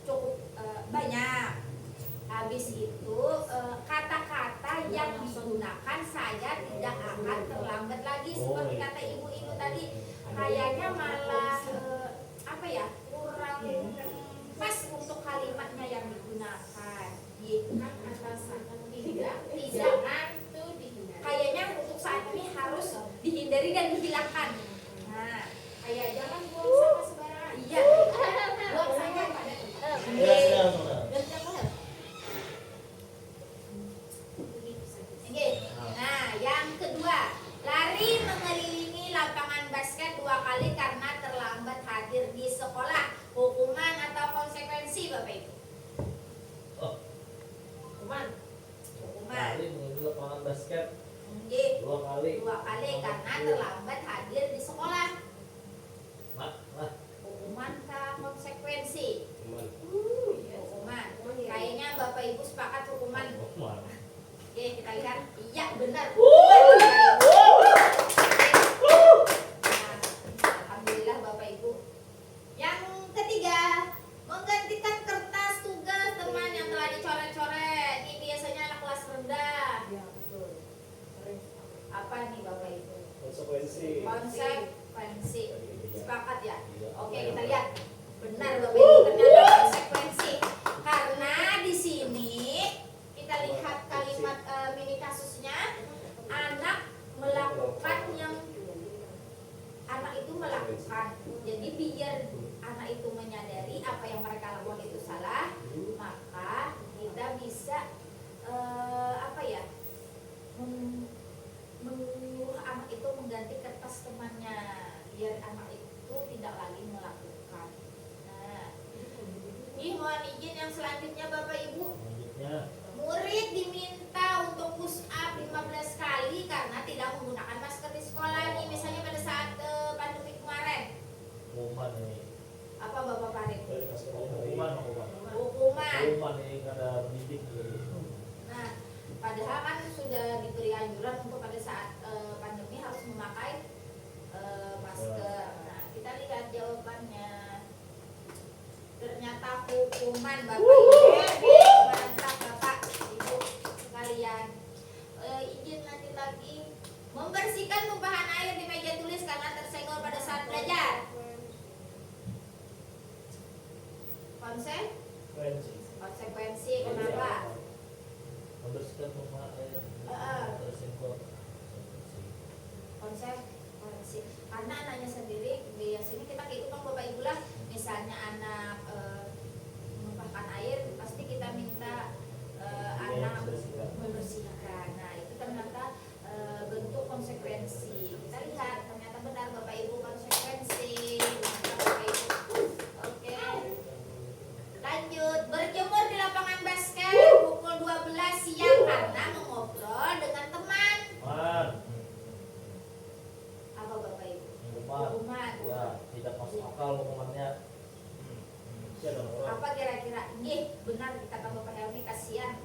cukup banyak. Habis itu kata-kata yang digunakan saya tidak akan terlambat lagi seperti kata Ibu Inu tadi, kayaknya malah kurang pas untuk kalimatnya yang digunakan. Kan atasan tidak tuh dihindari. Kayaknya untuk saat ini harus dihindari dan dihilangkan. Nah, kayak jangan buang sampah sembarangan. Iya. Buang sampah pada Nah, yang kedua, lari mengelilingi lapangan basket 2 kali karena terlambat hadir di sekolah. Hukuman atau konsekuensi Bapak Ibu? Hukuman. Lari mengelilingi lapangan basket 2 kali. 2 kali karena terlambat hadir di sekolah. Hukuman kah konsekuensi? Hukuman. Kayaknya Bapak Ibu sepakat hukuman. Oke, kita lihat. Iya, benar. Alhamdulillah Bapak Ibu. Yang ketiga, menggantikan kertas tugas teman yang telah dicoret-coret. Ini biasanya anak kelas rendah. Ya, betul. Apa nih Bapak Ibu? Konsekuensi. Konsekuensi. Sepakat ya? Oke, kita lihat. Benar Bapak Ibu, ternyata konsekuensi. Karena di sini kita lihat kalimat mini kasusnya, anak itu melakukan. Jadi biar anak itu menyadari apa yang mereka lakukan itu salah, maka kita bisa menyuruh anak itu mengganti kertas temannya biar anak itu tidak lagi melakukan. Nah, ini mohon izin yang selanjutnya Bapak Ibu. Murid diminta untuk push up 15 kali karena tidak menggunakan masker di sekolah nih, misalnya pada saat pandemi kemarin. Hukuman ini. Apa Bapak Farid? Hukuman. Hukuman. Hukuman ini karena didik hukuman Bapak Ibu. Mantap Bapak Ibu sekalian. Izin nanti lagi membersihkan tumpahan air di meja tulis karena tersenggol pada saat belajar. Konsekuensi kenapa? Membersihkan rumah air tersenggol. Konsekuensi karena anaknya sendiri di sini kita kehidupan Bapak Ibu lah, misalnya anak menumpahkan air pasti kita minta anak membersihkan. Nah itu ternyata bentuk konsekuensi. Kita lihat ternyata benar Bapak Ibu konsekuensi. Mantap, Bapak Ibu. Oke. Lanjut, berjemur di lapangan basket pukul 12 siang karena mengobrol dengan teman. Apa Bapak Ibu? Hukuman. Ya, tidak masuk akal hukumannya. Apa kira-kira? Ini benar kata Bapak Helmi, kasihan.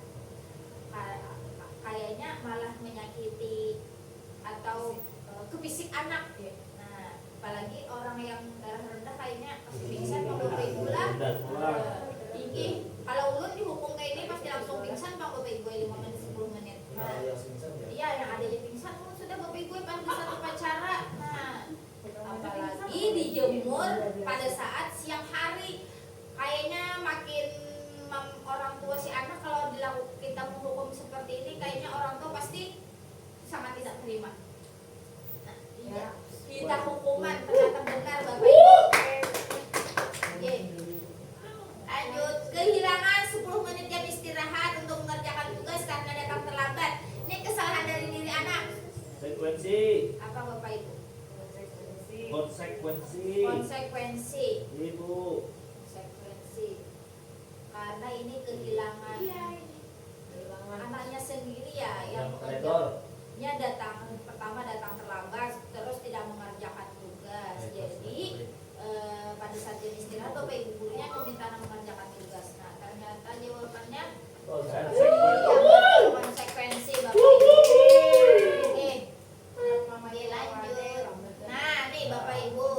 Kayaknya malah menyakiti atau ke fisik anak ya. Nah, apalagi orang yang darah rendah kayaknya pasti pingsan Pak Bapak Ibu lah. Ini kalau ulun dihukum kayak ini pasti langsung pingsan Pak Bapak Ibu 5 menit 10 menit. Nah, iya yang ada yang pingsan sudah Bapak Ibu pas di satu upacara. Nah, apalagi dijemur pada saat siang hari. Kayaknya makin orang tua si anak kalau kita menghukum seperti ini kayaknya orang tua pasti sangat tidak terima. Nah, iya. Kita hukuman ternyata benar Bapak Ibu. Oke. Lanjut, kehilangan 10 menit jam istirahat untuk mengerjakan tugas karena datang terlambat. Ini kesalahan dari diri anak. Konsekuensi. Apa Bapak Ibu? Konsekuensi. Konsekuensi. Ibu. Konsekuensi. Karena ini kehilangan anaknya sendiri ya yang dia datang pertama datang terlambat terus tidak mengerjakan tugas. Jadi pada saat jam istirahat Bapak Ibu gurunya meminta anak mengerjakan tugas. Nah ternyata jawabannya konsekuensi Bapak Ibu. Ini lanjut. Nah nih Bapak Ibu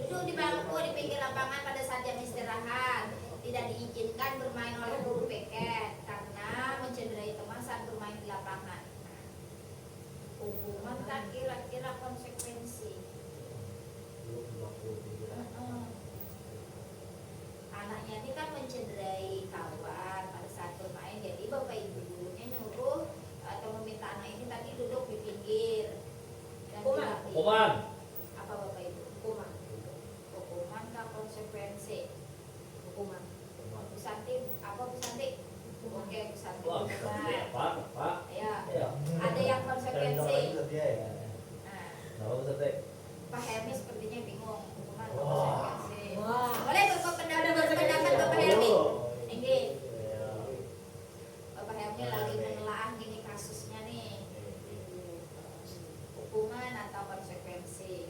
duduk di bangku di pinggir lapangan pada saat jam istirahat. Tidak diizinkan bermain oleh guru piket karena mencederai teman saat bermain di lapangan. Hukuman kan kira-kira konsekuensi. Anaknya ini kan mencederai kawan pada saat bermain, jadi Bapak Ibu gurunya nyuruh atau meminta anak ini tadi duduk di pinggir. Hukuman. Apa Bapak Ibu? Hukuman kah konsekuensi? Hukuman. Bu Santi, apa Bu Santi? Oke Bu Santi. Wah, Pak. Ya. Ya. Ada yang konsekuensi. Nah, Kalau Sate. Pak Helmi sepertinya bingung hukuman atau Wah. konsekuensi. Boleh berpendapat Bapak Helmi. Ini Bapak Helmi lagi menelaah gini kasusnya nih. Hukuman atau konsekuensi.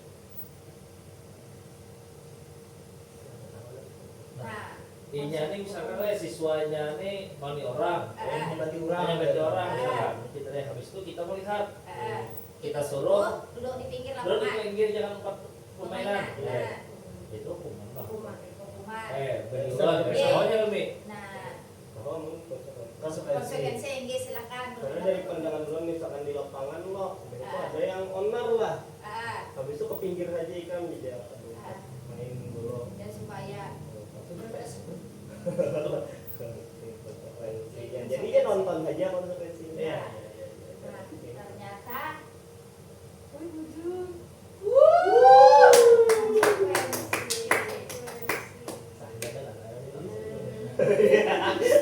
Nah, Ini nih misalkan siswanya nih mani orang, Bagi hanya bagi orang, misalkan. Kita lihat habis itu kita melihat, kita suruh duduk di pinggir duduk di lapangan. pinggir jangan tempat permainan. Nah, Itu hukuman lah. hukuman. Bagi orang, misalnya Umi. Nah, Konsekuensi. konsekuensi yang silakan. Karena dari pandangan dulu misalkan di lapangan loh, itu ada yang owner lah. Habis itu ke pinggir aja ikan jadi aduh, main dulu. Dan supaya Jadi dia nonton aja konsekuensinya. Iya. nah, ternyata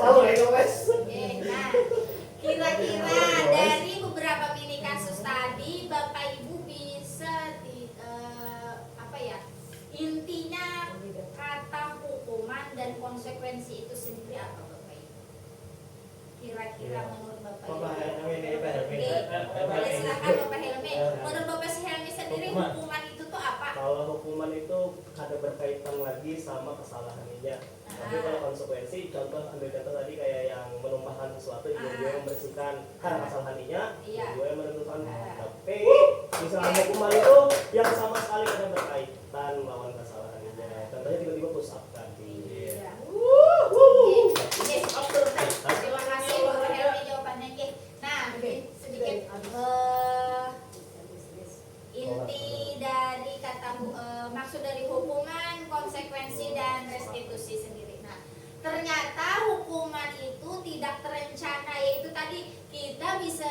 Tahu itu wes. Nah, kira-kira dari beberapa mini kasus tadi, Bapak Ibu bisa apa ya? Intinya kata hukuman dan konsekuensi itu sendiri apa Bapak Ibu? Kira-kira menurut Bapak Ibu? Bapak Helmi, Pak Helmi. Boleh silakan Bapak Helmi. Menurut Bapak si Helmi sendiri Hukuman. hukuman itu tuh apa? Kalau hukuman itu ada berkaitan lagi sama kesalahannya. Tapi kalau konsekuensi, contoh ambil contoh tadi kayak yang menumpahkan sesuatu, dia membersihkan karena kesalahannya, Iya. gue yang menentukan. Tapi misalnya hukuman itu yang sama sekali ada berkaitan lawan kesalahannya. Contohnya tiba-tiba push up tadi. Iya. arti dari maksud dari hukuman, konsekuensi dan restitusi sendiri. Nah, ternyata hukuman itu tidak terencana, yaitu tadi kita bisa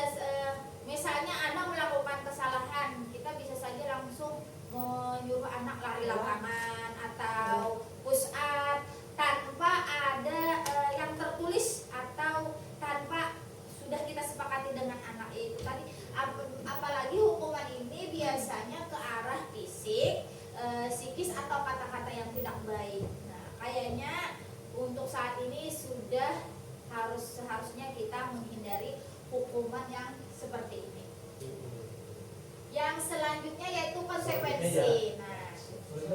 misalnya anak melakukan kesalahan, kita bisa saja langsung menyuruh anak lari lapangan atau push up tanpa ada yang tertulis atau tanpa sudah kita sepakati dengan anak itu tadi. Apalagi hukuman ini biasanya ke arah fisik, psikis atau kata-kata yang tidak baik. Nah, kayaknya untuk saat ini sudah seharusnya kita menghindari hukuman yang seperti ini. Yang selanjutnya yaitu konsekuensi. Nah,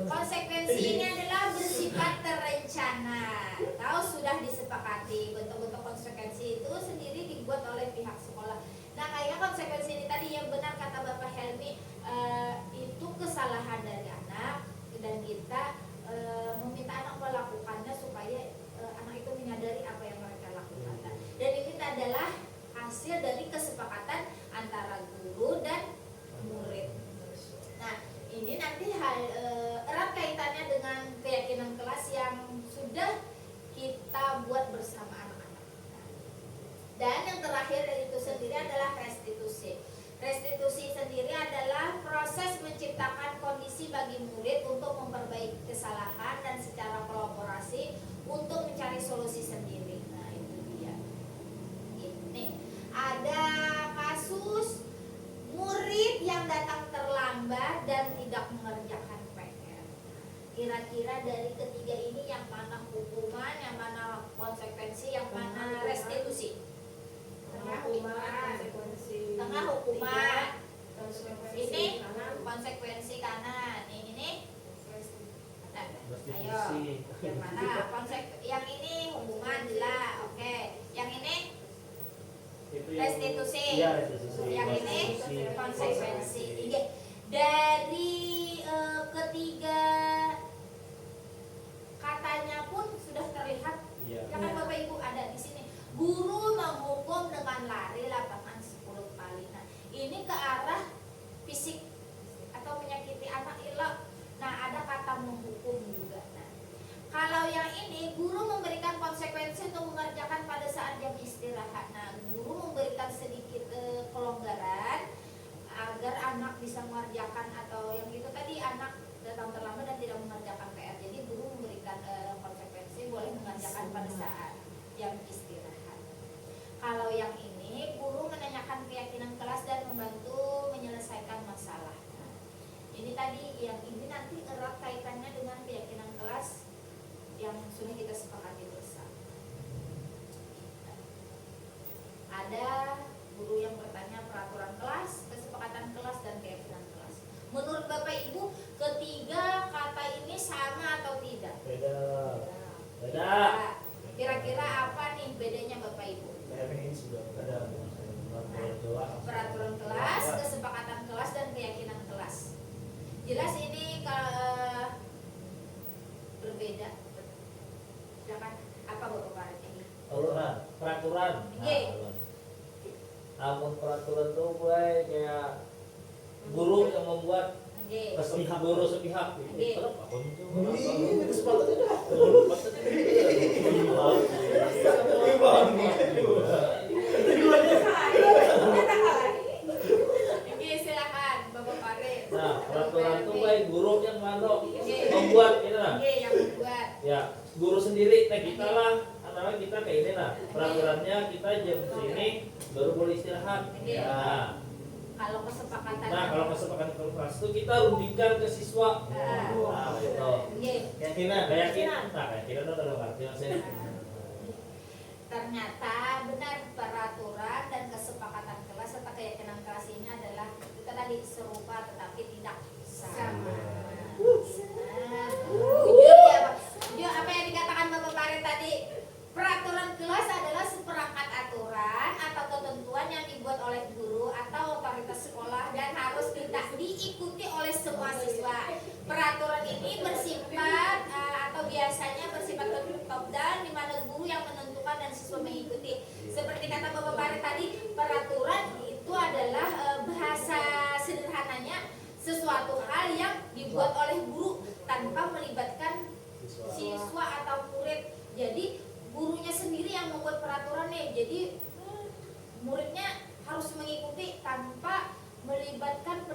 konsekuensi ini adalah bersifat terencana atau sudah disepakati. Bentuk-bentuk konsekuensi itu sendiri dibuat oleh pihak sekolah. Nah, kayak konsekuensi ini tadi yang benar kata Bapak Helmi, itu kesalahan dari anak dan kita meminta anak melakukannya supaya anak itu menyadari apa yang mereka lakukan. Dan ini adalah hasil dari kesepakatan antara guru dan murid. Nah, ini nanti erat kaitannya dengan keyakinan kelas yang sudah kita buat bersama anak-anak. Dan yang terakhir itu sendiri adalah restitusi. Restitusi sendiri adalah proses menciptakan kondisi bagi murid untuk memperbaiki kesalahan dan secara kolaborasi untuk mencari solusi sendiri. Nah, itu dia. Ini ada kasus murid yang datang terlambat dan tidak mengerjakan PR. Kira-kira dari ketiga ini yang mana hukuman, yang mana konsekuensi, yang mana restitusi? Tengah hukuman. Ini konsekuensi kanan. Ini ayo. Yang mana yang ini hukuman jelas. Oke. Yang ini restitusi. Iya, restitusi. Yang ini konsekuensi. Dari ketiga katanya pun sudah terlihat. Iya. Ya kan Bapak Ibu ada di sini. Guru menghukum dengan lari lapangan 10 kali. Nah, ini ke arah fisik atau menyakiti anak ilah. Nah, ada kata menghukum juga. Nah, kalau yang ini guru memberikan konsekuensi untuk mengerjakan pada saat jam istirahat. Nah, guru memberikan sedikit kelonggaran agar anak bisa mengerjakan atau yang itu tadi anak datang terlambat dan tidak mengerjakan PR. Jadi guru memberikan konsekuensi boleh mengerjakan pada saat jam istirahat. Kalau yang ini guru menanyakan keyakinan kelas dan membantu menyelesaikan masalah. Nah, ini tadi yang ini nanti erat kaitannya dengan keyakinan kelas yang sudah kita sepakati bersama. Ada guru yang bertanya peraturan kelas, kesepakatan kelas dan keyakinan kelas. Menurut Bapak Ibu, ketiga kata ini sama atau tidak? Beda. Beda. Kira-kira apa nih bedanya Bapak Ibu? Ini sudah ada Peraturan kelas, kesepakatan kelas dan keyakinan kelas. Jelas ini berbeda. Silakan apa Bapak Farid ini? Peraturan. Iya. Amun peraturan tuh gue kayak guru yang membuat Nggih. sepihak guru sepihak. Nggih. Ini kesempatannya dah. Nggih, silakan Bapak Farid. Nah, peraturan tuh gue guru yang mana membuat ini lah. Nggih, yang membuat. Ya, guru sendiri, kita lah, anak kita kayak ini lah. Peraturannya kita jam sini baru boleh istirahat. Ya. Kalau kesepakatan. Nah, kalau kesepakatan kelas itu kita runtikan ke siswa. Nah, itu. Nggih. Keyakinan. Nah, keyakinan itu dalam arti maksudnya. Ternyata benar peraturan dan kesepakatan kelas serta keyakinan kelas ini adalah kita tadi serupa tetapi tidak sama. Jujur ya, Pak. Jujur apa yang dikatakan Bapak Farid tadi, peraturan kelas adalah seperangkat aturan atau ketentuan yang dibuat oleh guru atau otoritas sekolah dan harus tidak diikuti oleh semua siswa. Peraturan ini bersifat atau biasanya bersifat top down di mana guru yang menentukan dan siswa mengikuti. Seperti kata Bapak Farid tadi, peraturan itu adalah bahasa sederhananya sesuatu hal yang dibuat oleh guru tanpa melibatkan siswa atau murid. Jadi gurunya sendiri yang membuat peraturannya. Jadi muridnya harus mengikuti tanpa melibatkan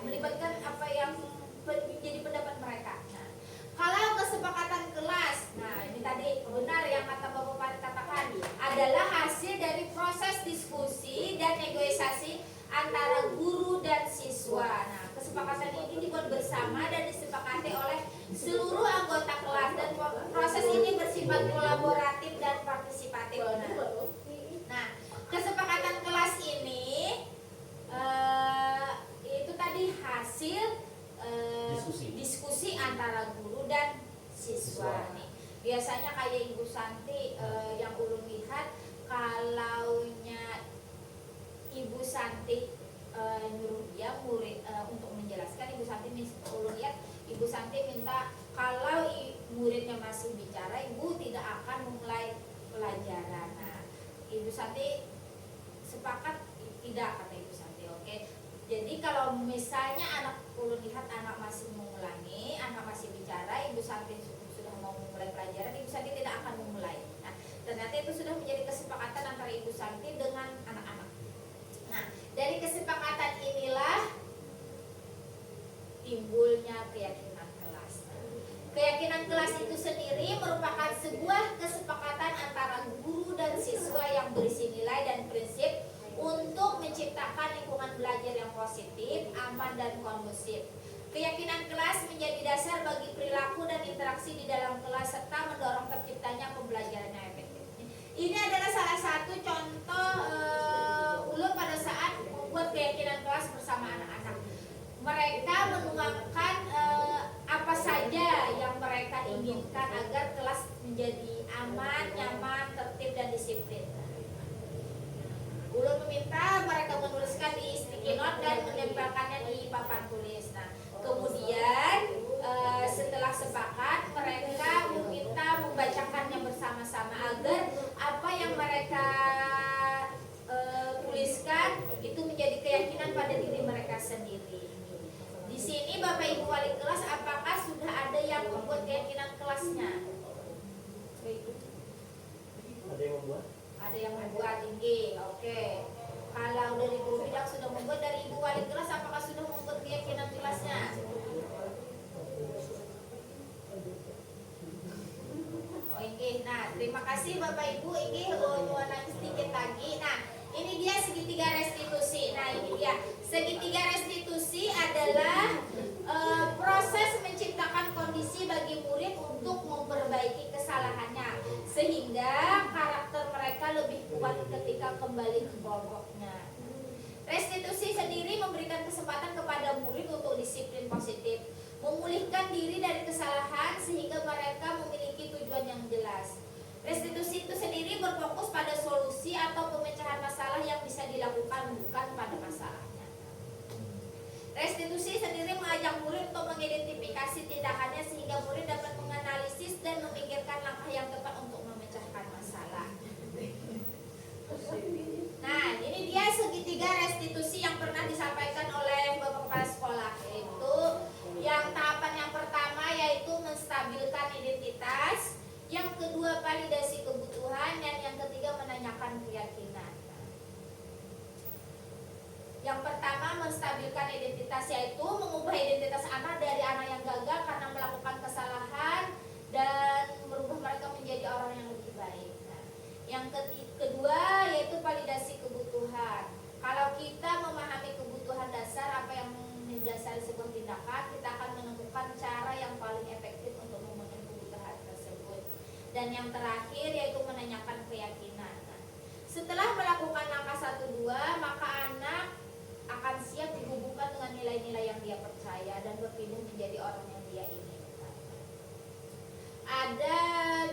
melibatkan apa yang menjadi pendapat mereka. Nah, kalau kesepakatan kelas, nah ini tadi benar yang kata Bapak Farid katakan, adalah hasil dari proses diskusi dan negosiasi antara guru dan siswa. Nah, kesepakatan ini dibuat bersama dan disepakati oleh seluruh anggota kelas, dan proses ini bersifat kolaboratif dan partisipatif. Nah, kesepakatan kelas ini itu tadi hasil diskusi antara guru dan siswa nih. Biasanya kayak Ibu Santi yang ulun lihat, kalaunya Ibu Santi nyuruh dia murid untuk menjelaskan, Ibu Santi ulun lihat Ibu Santi minta kalau muridnya masih bicara, Ibu tidak akan memulai pelajaran. Nah, Ibu Santi sepakat tidak, kata Ibu Santi. Oke. Jadi kalau misalnya anak ulun lihat anak masih mengulangi, anak masih bicara, Ibu Santi sudah mau memulai pelajaran, Ibu Santi tidak akan memulai. Nah, ternyata itu sudah menjadi kesepakatan antara Ibu Santi dengan anak-anak. Nah, dari kesepakatan inilah timbulnya keyakinan kelas. Keyakinan kelas itu sendiri merupakan sebuah kesepakatan antara guru dan siswa yang berisi nilai dan prinsip untuk menciptakan lingkungan belajar yang positif, aman, dan kondusif. Keyakinan kelas menjadi dasar bagi perilaku dan interaksi di dalam kelas serta mendorong terciptanya pembelajaran yang efektif. Ini adalah salah satu contoh ulun pada saat membuat keyakinan kelas bersama anak-anak. Mereka menuangkan apa saja yang mereka inginkan agar kelas menjadi aman, nyaman, tertib, dan disiplin. Ulun meminta mereka menuliskan di sticky note dan menempelkannya di papan tulis. Nah, kemudian setelah sepakat, mereka meminta membacakannya bersama-sama agar apa yang mereka tuliskan itu menjadi keyakinan pada diri mereka sendiri. Di sini Bapak Ibu wali kelas, apakah sudah ada yang membuat keyakinan kelasnya? Ada yang membuat? Ada yang membuat tinggi, oke. Kalau dari guru bidang sudah membuat, dari Ibu wali kelas apakah sudah membuat keyakinan kelasnya? Oh ini, nah terima kasih Bapak Ibu, ini nuanan sedikit lagi. Nah ini dia segitiga restitusi. Nah ini dia segitiga restitusi adalah proses menciptakan kondisi bagi murid untuk memperbaiki kesalahannya sehingga karakter mereka lebih kuat ketika kembali ke pokoknya. Restitusi sendiri memberikan kesempatan kepada murid untuk disiplin positif, memulihkan diri dari kesalahan sehingga mereka memiliki tujuan yang jelas. Restitusi itu sendiri berfokus pada solusi atau pemecahan masalah yang bisa dilakukan, bukan pada masalahnya. Restitusi sendiri mengajak murid untuk mengidentifikasi tindakannya sehingga murid dapat menganalisis dan memikirkan langkah yang tepat untuk memecahkan masalah. Nah, ini dia segitiga restitusi yang pernah disampaikan oleh Bapak Kepala Sekolah, yaitu yang tahapan yang pertama yaitu menstabilkan identitas, yang kedua validasi kebutuhan, dan yang ketiga menanyakan keyakinan. Yang pertama menstabilkan identitas, yaitu mengubah identitas anak dari anak yang gagal karena melakukan kesalahan dan merubah mereka menjadi orang yang lebih baik. Nah, yang kedua yaitu validasi kebutuhan. Kalau kita memahami kebutuhan dasar, apa yang mendasari sebuah tindakan, kita akan menemukan cara yang paling efektif untuk memenuhi kebutuhan tersebut. Dan yang terakhir yaitu menanyakan keyakinan. Nah, setelah melakukan langkah 1, 2, maka anak akan siap dihubungkan dengan nilai-nilai yang dia percaya dan berpindah menjadi orang yang dia inginkan. Ada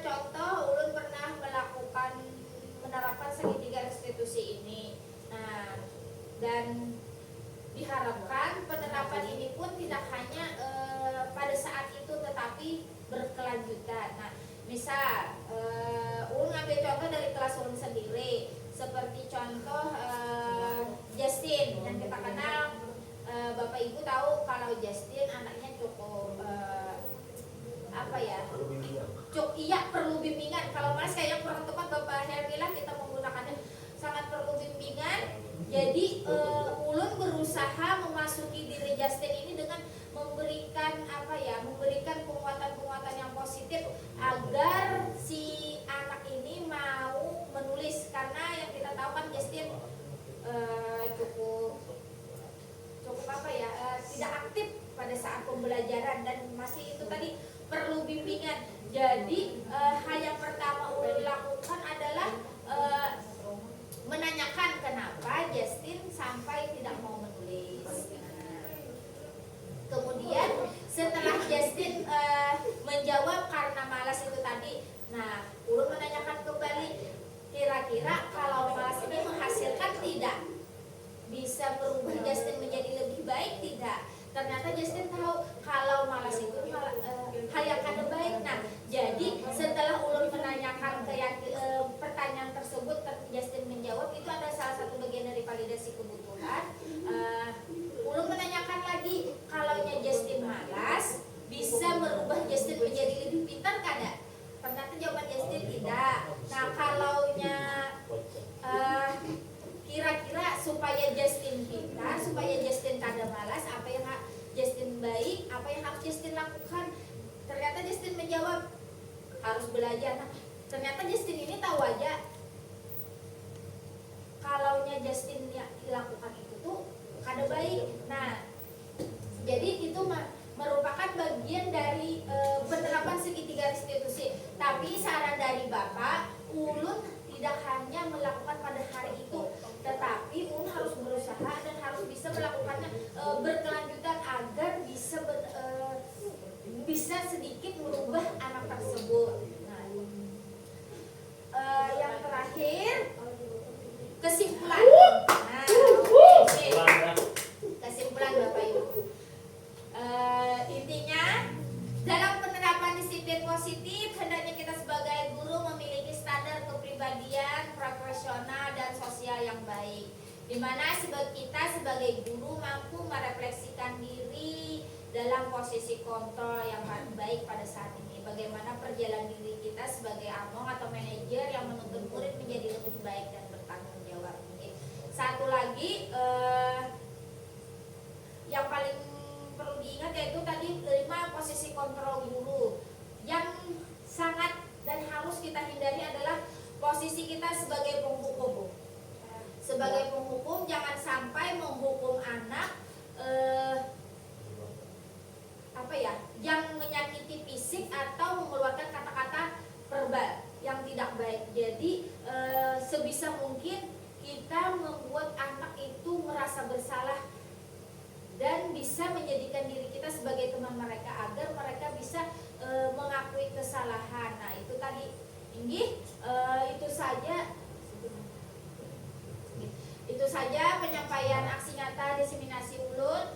contoh, ulun pernah menerapkan segitiga restitusi ini. Nah, dan diharapkan penerapan ini pun tidak hanya pada saat itu tetapi berkelanjutan. Nah, misal ulun ngambil contoh dari kelas ulun sendiri, seperti contoh Justin yang kita kenal, Bapak kalau Justin anaknya cukup apa ya? Perlu bimbingan. Perlu bimbingan. Kalau malas kayaknya kurang tepat Bapak Her bilang kita menggunakannya sangat perlu bimbingan. Jadi ulun berusaha memasuki diri Justin ini dengan memberikan apa ya? Memberikan penguatan-penguatan yang positif agar si anak ini mau menulis, karena yang kita tahu kan Justin cukup apa ya? Tidak aktif pada saat pembelajaran dan masih itu tadi perlu bimbingan. Jadi hal yang pertama ulun lakukan adalah menanyakan kenapa Justin sampai tidak mau menulis. Kemudian setelah Justin menjawab karena malas itu tadi, nah ulun menanyakan kembali, kira-kira kalau malas ini menghasilkan tidak? Bisa berubah Justin menjadi lebih baik tidak? Ternyata Justin tahu kalau malas itu hal yang kada baik. Nah, jadi setelah ulun menanyakan pertanyaan tersebut, Justin menjawab, itu ada salah satu bagian dari validasi kebutuhan. Ulun menanyakan lagi, kalaunya Justin malas, bisa merubah Justin menjadi lebih pintar kada? Ternyata jawaban Justin tidak. Nah, kalaunya kira-kira supaya Justin pintar, supaya Justin kada malas, apa yang Justin baik, apa yang harus Justin lakukan? Ternyata Justin menjawab harus belajar. Nah, ternyata Justin ini tahu aja kalaunya Justin lakukan itu tuh kada baik. Nah, jadi itu merupakan bagian dari penerapan segitiga restitusi. Tapi saran dari Bapak, ulun tidak hanya melakukan pada hari itu, tetapi ulun harus berusaha dan harus bisa melakukannya berkelanjutan agar bisa sedikit merubah anak tersebut. Nah, yang terakhir kesimpulan. Nah, kesimpulan Bapak Ibu. Intinya dalam penerapan disiplin positif, hendaknya kita sebagai guru memiliki standar kepribadian profesional dan sosial yang baik, di mana kita sebagai guru mampu merefleksikan diri dalam posisi kontrol yang baik pada saat ini. Bagaimana perjalanan diri kita sebagai among atau manajer yang menuntut murid menjadi lebih baik dan bertanggung jawab. Satu lagi yang paling perlu diingat yaitu tadi 5 posisi kontrol guru. Yang sangat dan harus kita hindari adalah posisi kita sebagai penghukum. Sebagai penghukum jangan sampai menghukum anak yang menyakiti fisik atau mengeluarkan kata-kata verbal yang tidak baik. Jadi sebisa mungkin kita membuat anak itu merasa bersalah dan bisa menjadikan diri kita sebagai teman mereka agar mereka bisa mengakui kesalahan. Nah, itu tadi itu saja penyampaian aksi nyata diseminasi ulun.